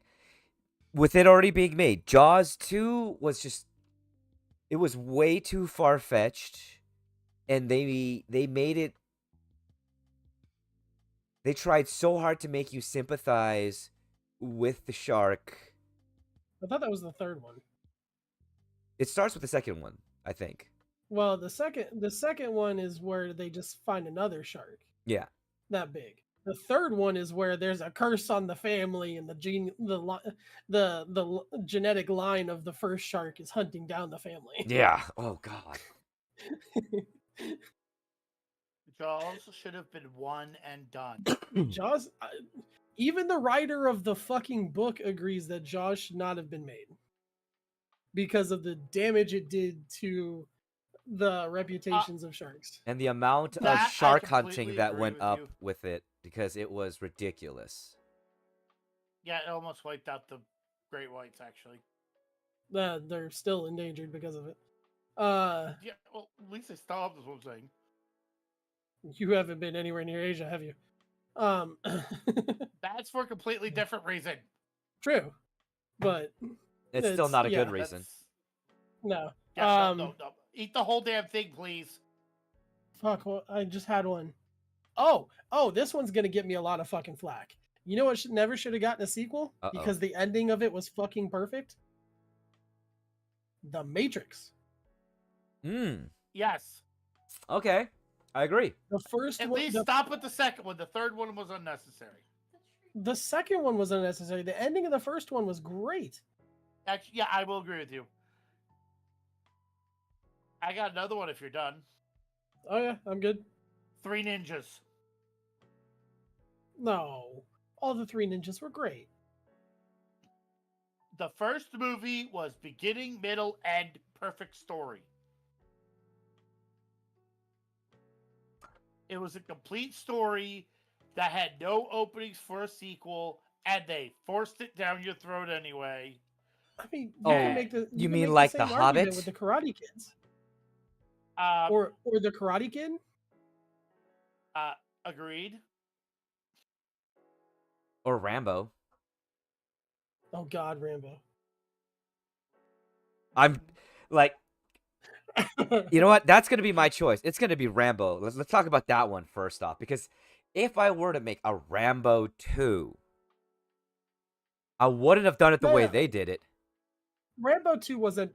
with it already being made, Jaws 2 was just, it was way too far-fetched, and they made it, they tried so hard to make you sympathize with the shark. I thought that was the third one. It starts with the second one, I think. Well, the second one is where they just find another shark Yeah. that big. The third one is where there's a curse on the family, and the genetic line of the first shark is hunting down the family. Yeah. Oh, God. Jaws should have been one and done. Jaws, even the writer of the fucking book agrees that Jaws should not have been made because of the damage it did to the reputations of sharks. And the amount of That I shark completely hunting that agree went with up you. with it, because it was ridiculous. Yeah, it almost wiped out the great whites, actually. They're still endangered because of it. Yeah, well, at least they stopped, is what I'm saying. You haven't been anywhere near Asia, have you? That's for a completely different reason. True, but It's still not a yeah, good reason. no. Yeah, no. Eat the whole damn thing, please. Fuck, well, I just had one. Oh, this one's gonna get me a lot of fucking flack. You know what never should have gotten a sequel? Uh-oh. Because the ending of it was fucking perfect? The Matrix. Yes. Okay. I agree. The first At one, least stop with the second one. The third one was unnecessary. the second one was unnecessary. The ending of the first one was great. Actually, yeah, I will agree with you. I got another one if you're done. Oh yeah, I'm good. Three Ninjas. No, all the three ninjas were great. The first movie was beginning, middle, end, perfect story. It was a complete story that had no openings for a sequel, and they forced it down your throat anyway. I mean, Oh, can make the. you can mean make like the The same argument Hobbit? with the Karate Kids, Um, or the Karate Kid? Agreed. Or Rambo. Oh God, Rambo. I'm like, you know what? That's going to be my choice. It's going to be Rambo. Let's talk about that one first off, because if I were to make a Rambo 2, I wouldn't have done it the No, way no. they did it. Rambo 2 wasn't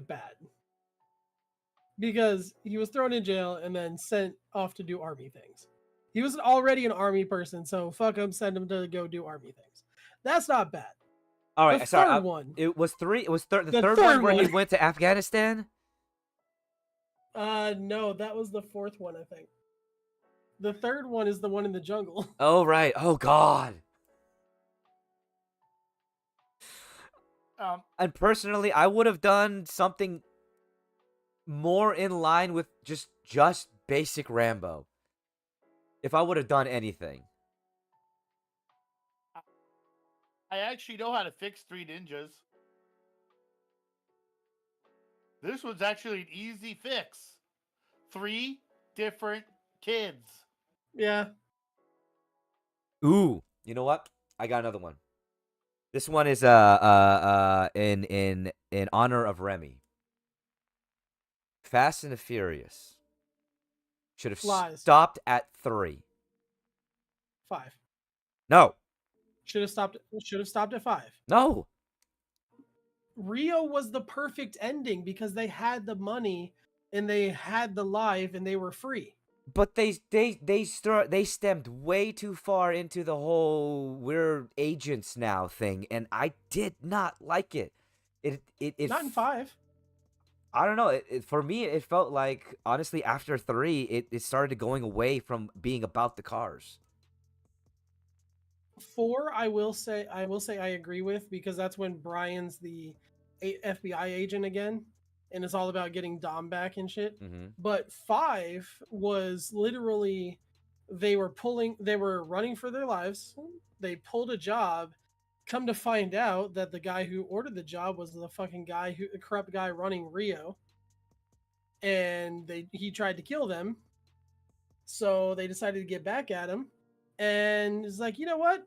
bad because he was thrown in jail and then sent off to do army things. He was already an army person, so fuck him, send him to go do army things. That's not bad. All right, The sorry. third one. It was 3. It was the The third one third where he one. went to Afghanistan. No, that was the fourth one, I think. The third one is the one in the jungle. Oh right. Oh God. And personally, I would have done something more in line with just basic Rambo. If I would have done anything. I actually know how to fix 3 ninjas. This was actually an easy fix. 3 different kids. Yeah. Ooh, you know what? I got another one. This one is in honor of Remy. Fast and the Furious should have Lies. stopped at 3. 5. No. Should have stopped at 5. No. Rio was the perfect ending because they had the money and they had the life and they were free. But they stemmed way too far into the whole we're agents now thing, and I did not like it. It Not in 5. I don't know. For me, it felt like honestly after 3, it started going away from being about the cars. 4, I will say I agree with because that's when Brian's the FBI agent again, and it's all about getting Dom back and shit. Mm-hmm. But 5 was literally they were running for their lives. They pulled a job. Come to find out that the guy who ordered the job was the fucking corrupt guy running Rio, and he tried to kill them. So they decided to get back at him, and it's like, you know what?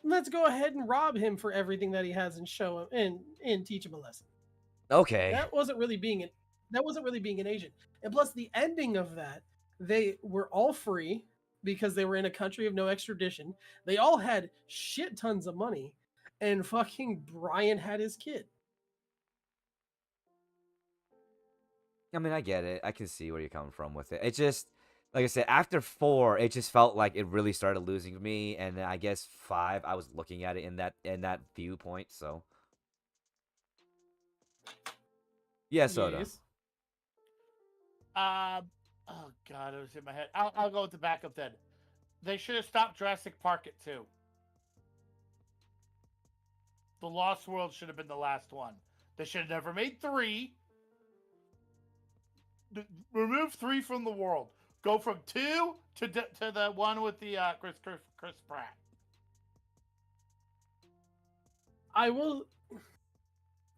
Let's go ahead and rob him for everything that he has and show him and teach him a lesson. Okay. That wasn't really being an agent. And plus the ending of that, they were all free because they were in a country of no extradition. They all had shit tons of money, and fucking Brian had his kid. I mean, I get it. I can see where you're coming from with it. It just, like I said, after 4, it just felt like it really started losing me, and then I guess 5, I was looking at it in that viewpoint. So, yeah, Soda. Yes. Oh god, it was in my head. I'll go with the backup then. They should have stopped Jurassic Park at 2. The Lost World should have been the last one. They should have never made 3. Remove 3 from the world. Go from 2 to the one with the Chris Pratt. I will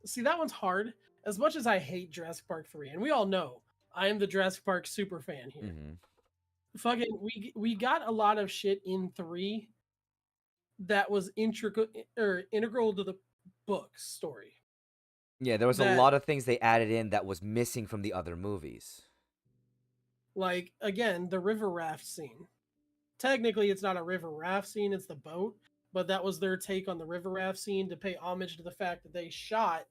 see that one's hard. As much as I hate Jurassic Park 3, and we all know I am the Jurassic Park super fan here. Mm-hmm. Fucking, we got a lot of shit in 3 that was integral to the book story. Yeah, there was a lot of things they added in that was missing from the other movies. Like, again, the river raft scene. Technically, it's not a river raft scene, it's the boat, but that was their take on the river raft scene to pay homage to the fact that they shot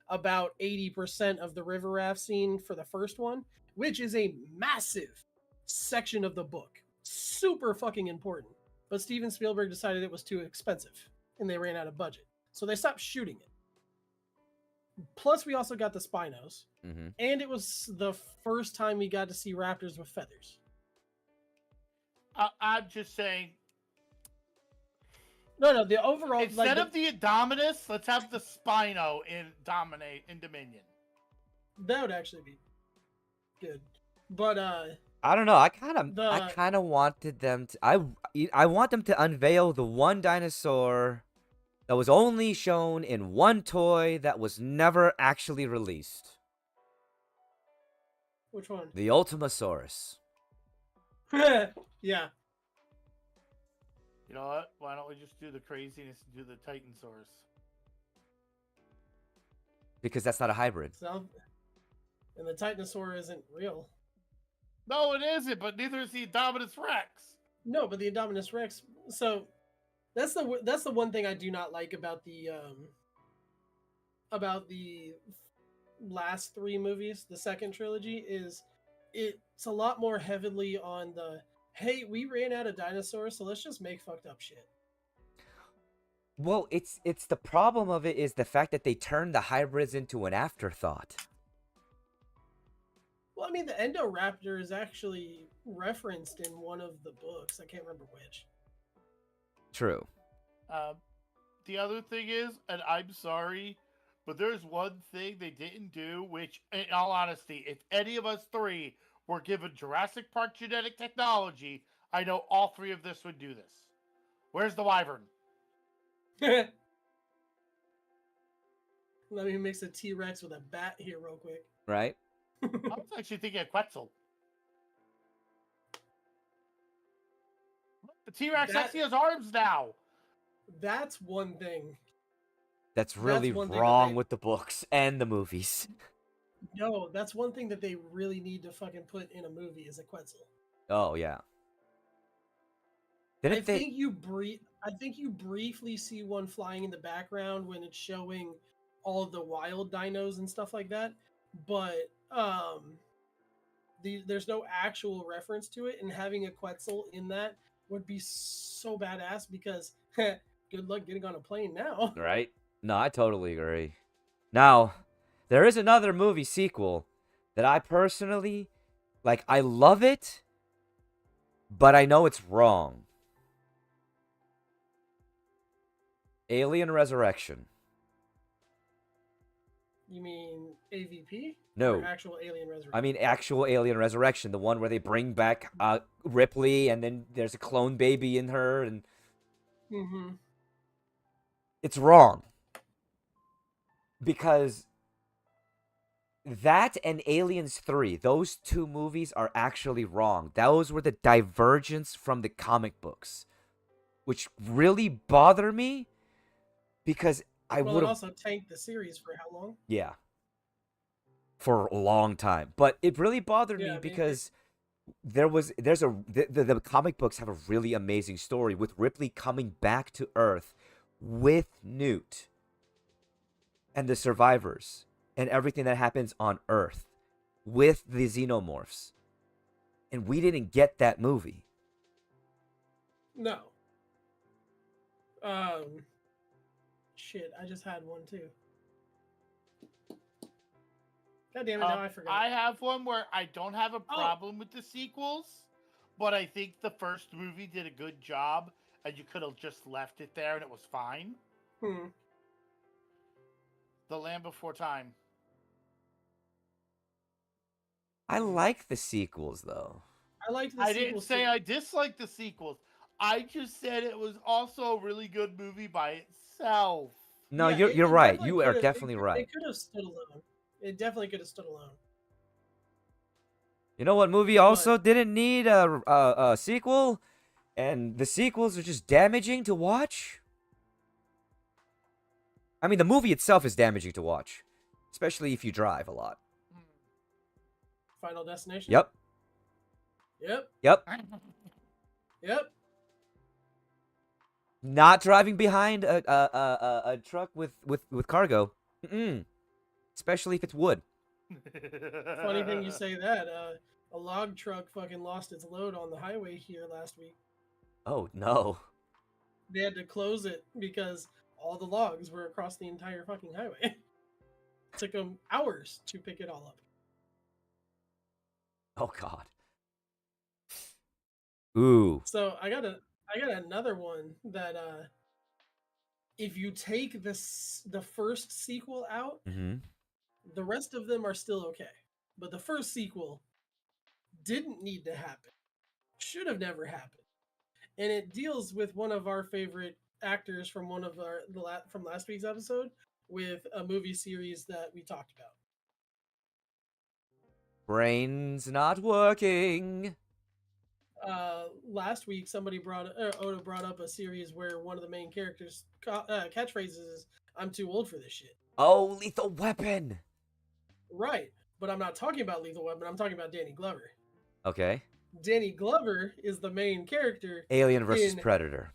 about 80% of the river raft scene for the first one, which is a massive section of the book. Super fucking important. But Steven Spielberg decided it was too expensive, and they ran out of budget. So they stopped shooting it. Plus, we also got the Spinos, and it was the first time we got to see raptors with feathers. I'm just saying. No, the overall instead of the Indominus, let's have the Spino in Dominion. That would actually be good, but I don't know. I kind of wanted them to. I want them to unveil the one dinosaur that was only shown in one toy that was never actually released. Which one? The Ultimasaurus. Yeah. You know what? Why don't we just do the craziness and do the Titansaurus? Because that's not a hybrid. And the Titanosaur isn't real. No, it isn't, but neither is the Indominus Rex. No, but the Indominus Rex. So that's the one thing I do not like about the last three movies, the second trilogy, is it's a lot more heavily on the hey, we ran out of dinosaurs, so let's just make fucked up shit. Well, it's the problem of it is the fact that they turned the hybrids into an afterthought. Well, I mean, the Endoraptor is actually referenced in one of the books. I can't remember which. True. The other thing is, and I'm sorry, but there's one thing they didn't do, which, in all honesty, if any of us three were given Jurassic Park genetic technology, I know all three of this would do this. Where's the wyvern? Let me mix a T-Rex with a bat here real quick. Right? I was actually thinking of Quetzal. The T-Rex actually has arms now. That's one thing. That's really one thing wrong with the books and the movies. No, that's one thing that they really need to fucking put in a movie is a Quetzal. Oh yeah. I think you briefly see one flying in the background when it's showing all of the wild dinos and stuff like that, but there's no actual reference to it, and having a Quetzal in that would be so badass because good luck getting on a plane now. Right? No, I totally agree. Now, there is another movie sequel that I personally like. I love it, but I know it's wrong. Alien Resurrection. You mean AVP? No. Or actual Alien Resurrection? I mean actual Alien Resurrection, the one where they bring back Ripley and then there's a clone baby in her and Mm-hmm. It's wrong. Because that and Aliens 3, those two movies are actually wrong. Those were the divergence from the comic books, which really bother me because I would It have also tanked the series for how long? Yeah. For a long time. But it really bothered me because the comic books have a really amazing story with Ripley coming back to Earth with Newt and the survivors and everything that happens on Earth with the xenomorphs. And we didn't get that movie. No. Shit, I just had one too. God damn it, now I forgot. I have one where I don't have a problem with the sequels, but I think the first movie did a good job, and you could have just left it there and it was fine. The Land Before Time. I like the sequels, though. I didn't say I disliked the sequels. I just said it was also a really good movie by itself. No, you're right. You are definitely right. It could have stood alone. It definitely could have stood alone. You know what movie also didn't need a sequel? And the sequels are just damaging to watch? I mean, the movie itself is damaging to watch. Especially if you drive a lot. Final Destination? Yep. Yep. Not driving behind a truck with cargo. Especially if it's wood. Funny thing you say that. A log truck fucking lost its load on the highway here last week. Oh, no. They had to close it because all the logs were across the entire fucking highway. It took them hours to pick it all up. Oh, God. Ooh. So I got another one that if you take the first sequel out, the rest of them are still okay. But the first sequel didn't need to happen. Should have never happened. And it deals with one of our favorite actors from from last week's episode with a movie series that we talked about. Brain's not working. Last week, Oda brought up a series where one of the main characters' catchphrases is, "I'm too old for this shit." Oh, Lethal Weapon! Right, but I'm not talking about Lethal Weapon. I'm talking about Danny Glover. Okay. Danny Glover is the main character. Alien versus in Predator.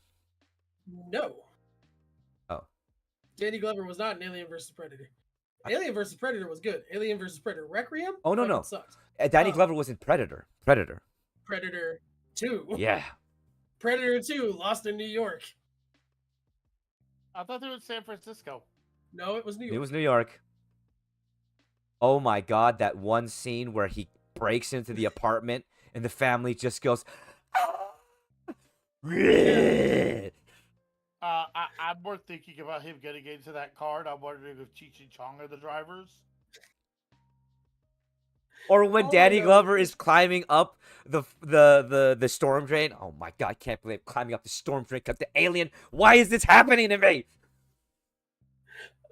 No. Oh. Danny Glover was not in Alien vs. Predator. Alien vs. Predator was good. Alien vs. Predator Requiem? Oh, no, fucking no. sucked. Danny Glover was in Predator. Predator. Predator 2. Yeah. Predator 2, Lost in New York. I thought they were in San Francisco. No, it was New York. It was New York. Oh my God, that one scene where he breaks into the apartment and the family just goes. I'm more thinking about him getting into that car, and I'm wondering if Cheech and Chong are the drivers. Or when All I Danny know Glover is- is climbing up the storm drain. Oh my God, I can't believe climbing up the storm drain because the alien. Why is this happening to me?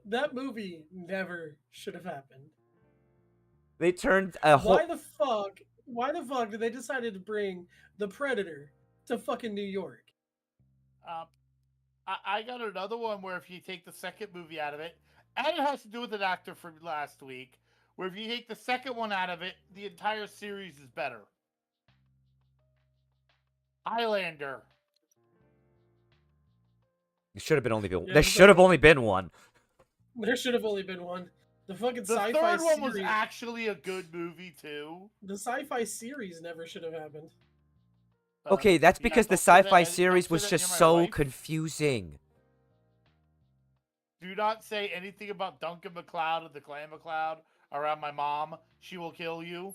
That movie never should have happened. They turned a whole. Why the fuck did they decided to bring the Predator to fucking New York? I got another one where if you take the second movie out of it, and it has to do with an actor from last week, where if you take the second one out of it, the entire series is better. Highlander. It should have been only been. Yeah, There should have only been one. There should have only been one. The fucking The sci-fi third one was series. actually a good movie too. The sci-fi series never should have happened. Okay, that's Yeah, because the don't say that- sci-fi don't series say was that just near my so wife. confusing. Do not say anything about Duncan MacLeod and the Clan MacLeod around my mom. She will kill you.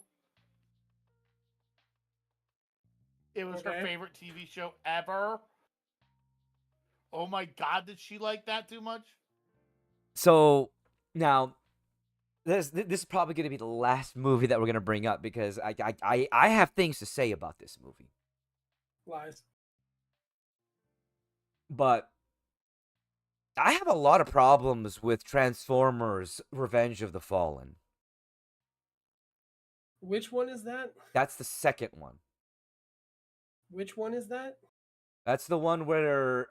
It was her Okay. favorite TV show ever. Oh my God, did she like that too much? So now, this is probably going to be the last movie that we're going to bring up because I have things to say about this movie. Lies. But I have a lot of problems with Transformers: Revenge of the Fallen. Which one is that? That's the second one. Which one is that? That's the one where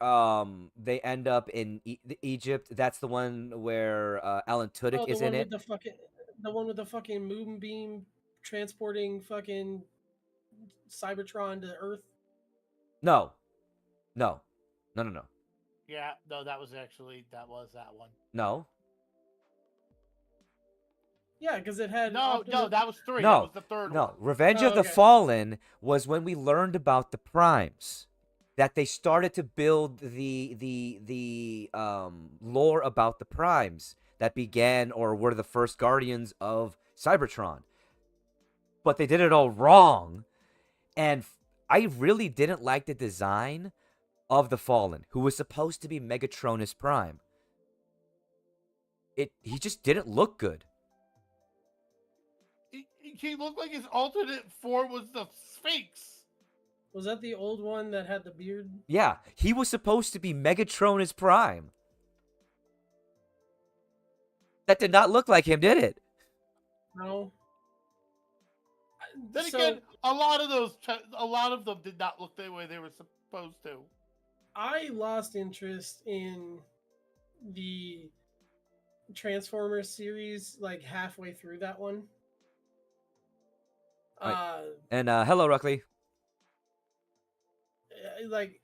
they end up in Egypt. That's the one where Alan Tudyk the is one in with it. the one with the fucking moonbeam transporting fucking Cybertron to Earth. No. Yeah, no, that was that one. No. Yeah, because it had No, Optimus- that was 3. No, That was the third No, one. Revenge Oh, of the okay. Fallen was when we learned about the primes. That they started to build the lore about the primes that began or were the first guardians of Cybertron. But they did it all wrong. And I really didn't like the design of the Fallen, who was supposed to be Megatronus Prime. He just didn't look good. He looked like his alternate form was the Sphinx. Was that the old one that had the beard? Yeah, he was supposed to be Megatronus Prime. That did not look like him, did it? No. Then So- again, a lot of them did not look the way they were supposed to. I lost interest in the Transformers series like halfway through that one. And hello, Ruckley. Like,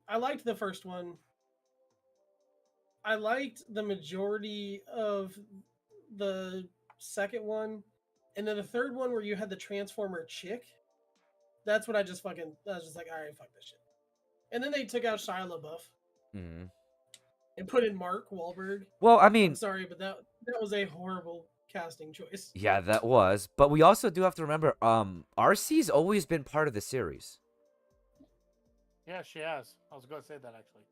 I liked the first one. I liked the majority of the second one, and then the third one where you had the Transformer chick. That's what I was just like, all right, fuck this shit. And then they took out Shia LaBeouf Mhm. and put in Mark Wahlberg. Well, I I'm mean, sorry, but that was a horrible casting choice. yeah, that was. But we also do have to remember, RC's always been part of the series. Yeah, she has. I was going to say that actually.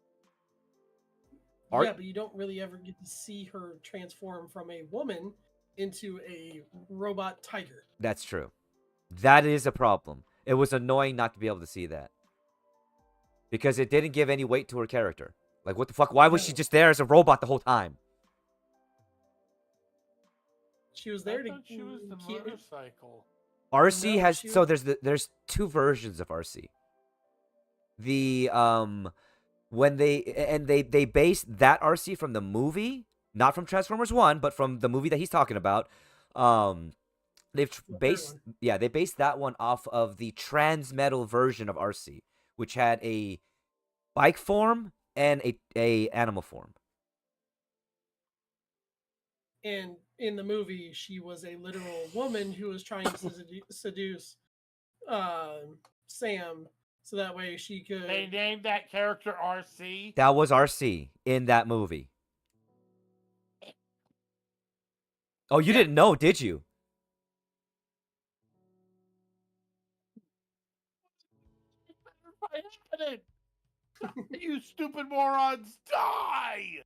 Yeah, but you don't really ever get to see her transform from a woman into a robot tiger. That's true. That is a problem. It was annoying not to be able to see that. Because it didn't give any weight to her character. Like, what the fuck? Why was she No. just there as a robot the whole time? She was there I to thought she was the keep- motorcycle. RC No, has she so was- there's two versions of RC. The when they based that RC from the movie, not from Transformers 1, but from the movie that he's talking about. They've The third based one. they based that one off of the Transmetal version of RC, which had a bike form and a animal form. And in the movie, she was a literal woman who was trying to seduce Sam, so that way she could. They named that character RC. That was RC in that movie. Oh, you didn't know, did you? You stupid morons, die!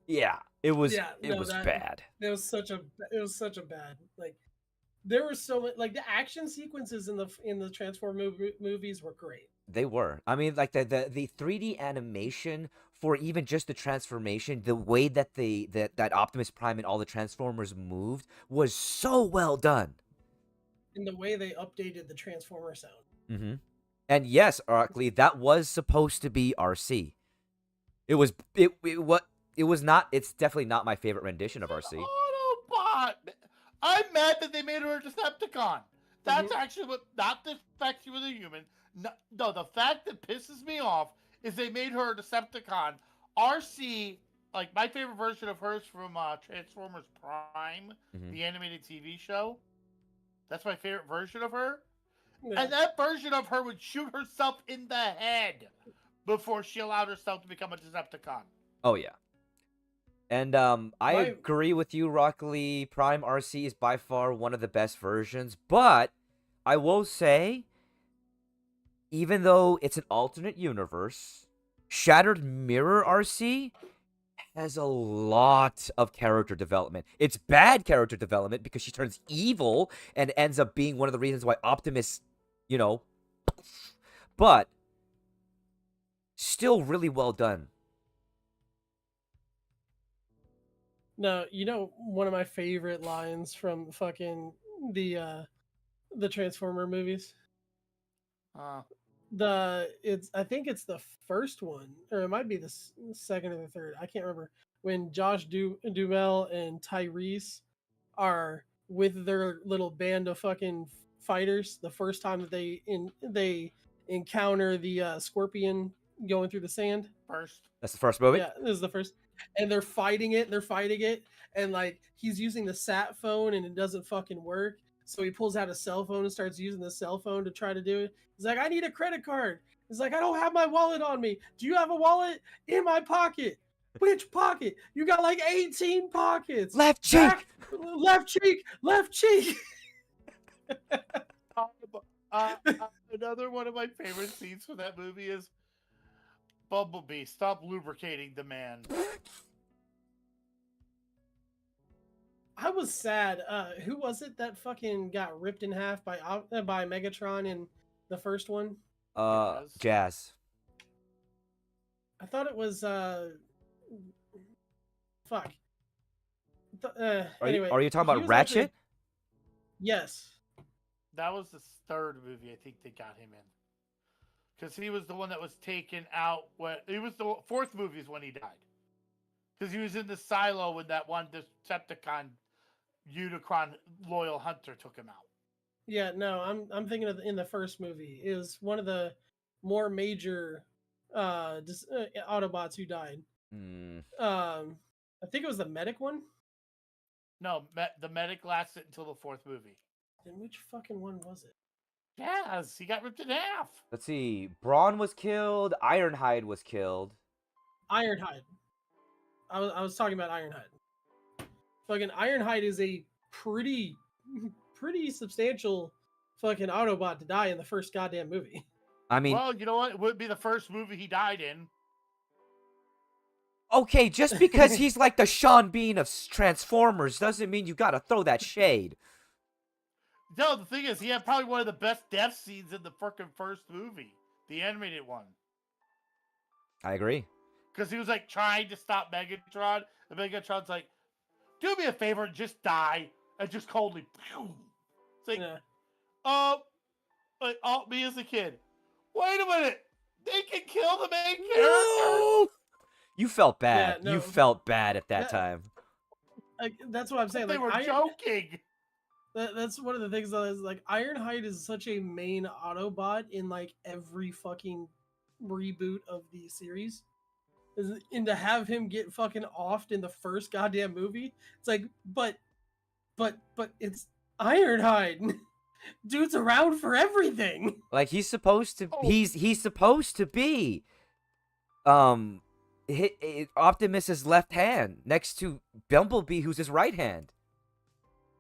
Yeah, it was. Yeah, it no, was that- bad. It was such a bad, like, there were so many, like, the action sequences in the Transform movies were great. They were. I mean, like the 3D animation for even just the transformation, the way that that Optimus Prime and all the Transformers moved was so well done. In the way they updated the Transformer sound. Mm-hmm. And yes, Arkley, that was supposed to be RC. It was. It was not. It's definitely not my favorite rendition of RC. Autobot. I'm mad that they made her a Decepticon. That's actually what. Not the fact she was a human. No, the fact that pisses me off is they made her a Decepticon. RC, like my favorite version of hers from Transformers Prime, the animated TV show. That's my favorite version of her. Yeah. And that version of her would shoot herself in the head before she allowed herself to become a Decepticon. Oh yeah. And I agree with you, Rockley. Prime RC is by far one of the best versions, but I will say, even though it's an alternate universe, Shattered Mirror RC has a lot of character development. It's bad character development because she turns evil and ends up being one of the reasons why Optimus, but still really well done. No, one of my favorite lines from fucking the Transformer movies. I think it's the first one, or it might be the second or the third. I can't remember. When Josh Duhamel and Tyrese are with their little band of fucking fighters, the first time that they encounter the Scorpion going through the sand. That's the first movie? Yeah, this is the first. And they're fighting it, and like he's using the sat phone and it doesn't fucking work. So he pulls out a cell phone and starts using the cell phone to try to do it. He's like, I need a credit card. He's like, I don't have my wallet on me. Do you have a wallet? In my pocket. Which pocket? You got like 18 pockets. Left cheek. Left cheek. Left cheek. Another one of my favorite scenes from that movie is Bumblebee, stop lubricating the man. I was sad. Who was it that fucking got ripped in half by Megatron in the first one? Jazz. I thought it was fuck. Anyway, are you talking about Ratchet? Yes. That was the third movie I think they got him in. Because he was the one that was taken out when he was the fourth movie is when he died. Because he was in the silo when that one Decepticon Unicron loyal hunter took him out. Yeah, no, I'm thinking of in the first movie is one of the more major Autobots who died. I think it was the medic one. No, the medic lasted until the fourth movie. Then which fucking one was it? Yes, he got ripped in half. Let's see. Brawn was killed. Ironhide was killed. Ironhide. I was talking about Ironhide. Fucking Ironhide is a pretty substantial fucking Autobot to die in the first goddamn movie. I mean, well, you know what? It would be the first movie he died in. Okay, just because he's like the Sean Bean of Transformers doesn't mean you gotta throw that shade. No, the thing is, he had probably one of the best death scenes in the freaking first movie, the animated one. I agree. Because he was like trying to stop Megatron, and Megatron's like, "Do me a favor and just die," and just coldly, pew! It's like, me as a kid. Wait a minute, they can kill the main character. No! You felt bad. Yeah, no. You felt bad at that time. That's what I'm saying. They like, were joking. That's one of the things that is like Ironhide is such a main Autobot in like every fucking reboot of the series. And to have him get fucking offed in the first goddamn movie, it's like, but it's Ironhide. Dude's around for everything. Like he's supposed to. Oh. He's supposed to be. Optimus's left hand next to Bumblebee, who's his right hand.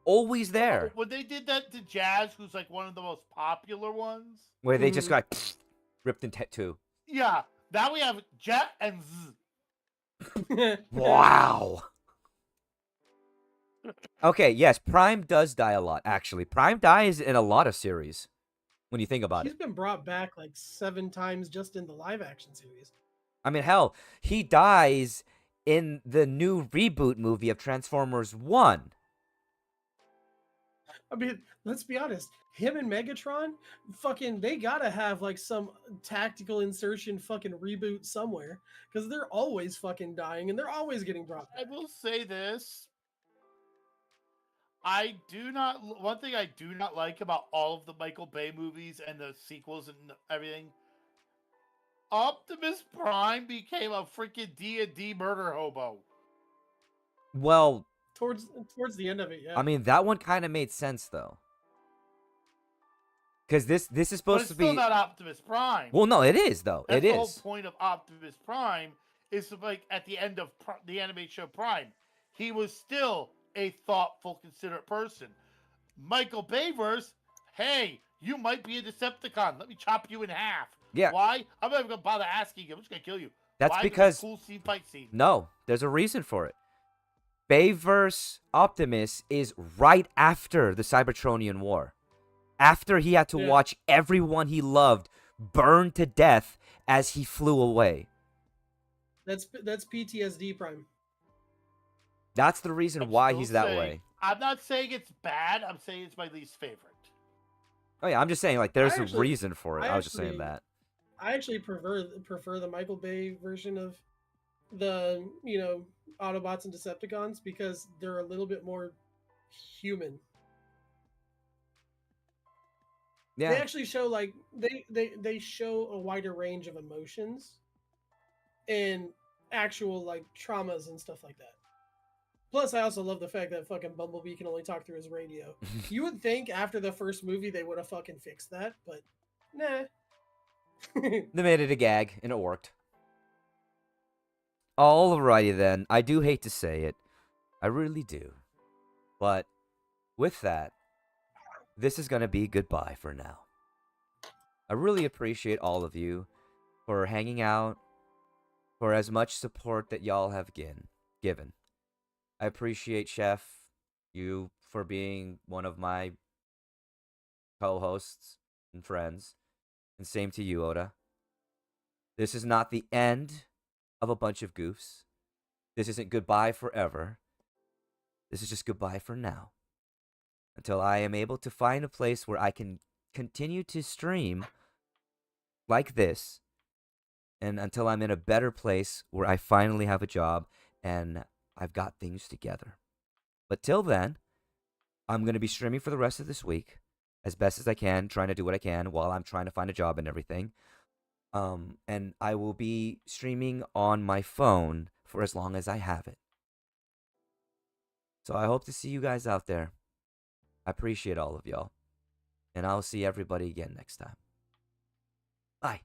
Always there. When they did that to Jazz, who's like one of the most popular ones, Where they just got ripped in two. yeah. Now we have Jet and Z. Wow. Okay, yes, Prime does die a lot, actually. Prime dies in a lot of series, when you think about He's it. been brought back like 7 times just in the live action series. I mean, hell, he dies in the new reboot movie of Transformers 1. I mean, let's be honest. Him and Megatron, fucking, they gotta have like some tactical insertion fucking reboot somewhere because they're always fucking dying and they're always getting brought I back. will say this. One thing I do not like about all of the Michael Bay movies and the sequels and everything, Optimus Prime became a freaking D&D murder hobo. Well, Towards the end of it, yeah. I mean, that one kind of made sense, though. Because this is But supposed it's to still be... not Optimus Prime. Well, no, it is, though. That's It the whole is. point of Optimus Prime is like at the end of the animated show Prime, he was still a thoughtful, considerate person. Michael Bayverse, hey, you might be a Decepticon. Let me chop you in half. Yeah. Why? I'm not even gonna bother asking you. I'm just gonna kill you. That's Why? because... Cool scene, fight scene. No, there's a reason for it. Bayverse Optimus is right after the Cybertronian War. After he had to watch everyone he loved burn to death as he flew away. That's PTSD Prime. That's the reason why he's that way. I'm not saying it's bad. I'm saying it's my least favorite. Oh yeah, I'm just saying like there's actually- a reason for it. I was just saying actually- that. I actually prefer the Michael Bay version of the Autobots and Decepticons because they're a little bit more human. Yeah. They actually show like they show a wider range of emotions and actual like traumas and stuff like that. Plus, I also love the fact that fucking Bumblebee can only talk through his radio. You would think after the first movie they would have fucking fixed that, but nah. They made it a gag, and it worked. Alrighty then. I do hate to say it. I really do. But with that, this is going to be goodbye for now. I really appreciate all of you for hanging out, for as much support that y'all have given. I appreciate Chef, you for being one of my co-hosts and friends. And same to you, Oda. This is not the end of a bunch of goofs. This isn't goodbye forever. This is just goodbye for now. Until I am able to find a place where I can continue to stream like this. And until I'm in a better place where I finally have a job and I've got things together. But till then, I'm going to be streaming for the rest of this week as best as I can, trying to do what I can while I'm trying to find a job and everything. And I will be streaming on my phone for as long as I have it. So I hope to see you guys out there. I appreciate all of y'all. And I'll see everybody again next time. Bye.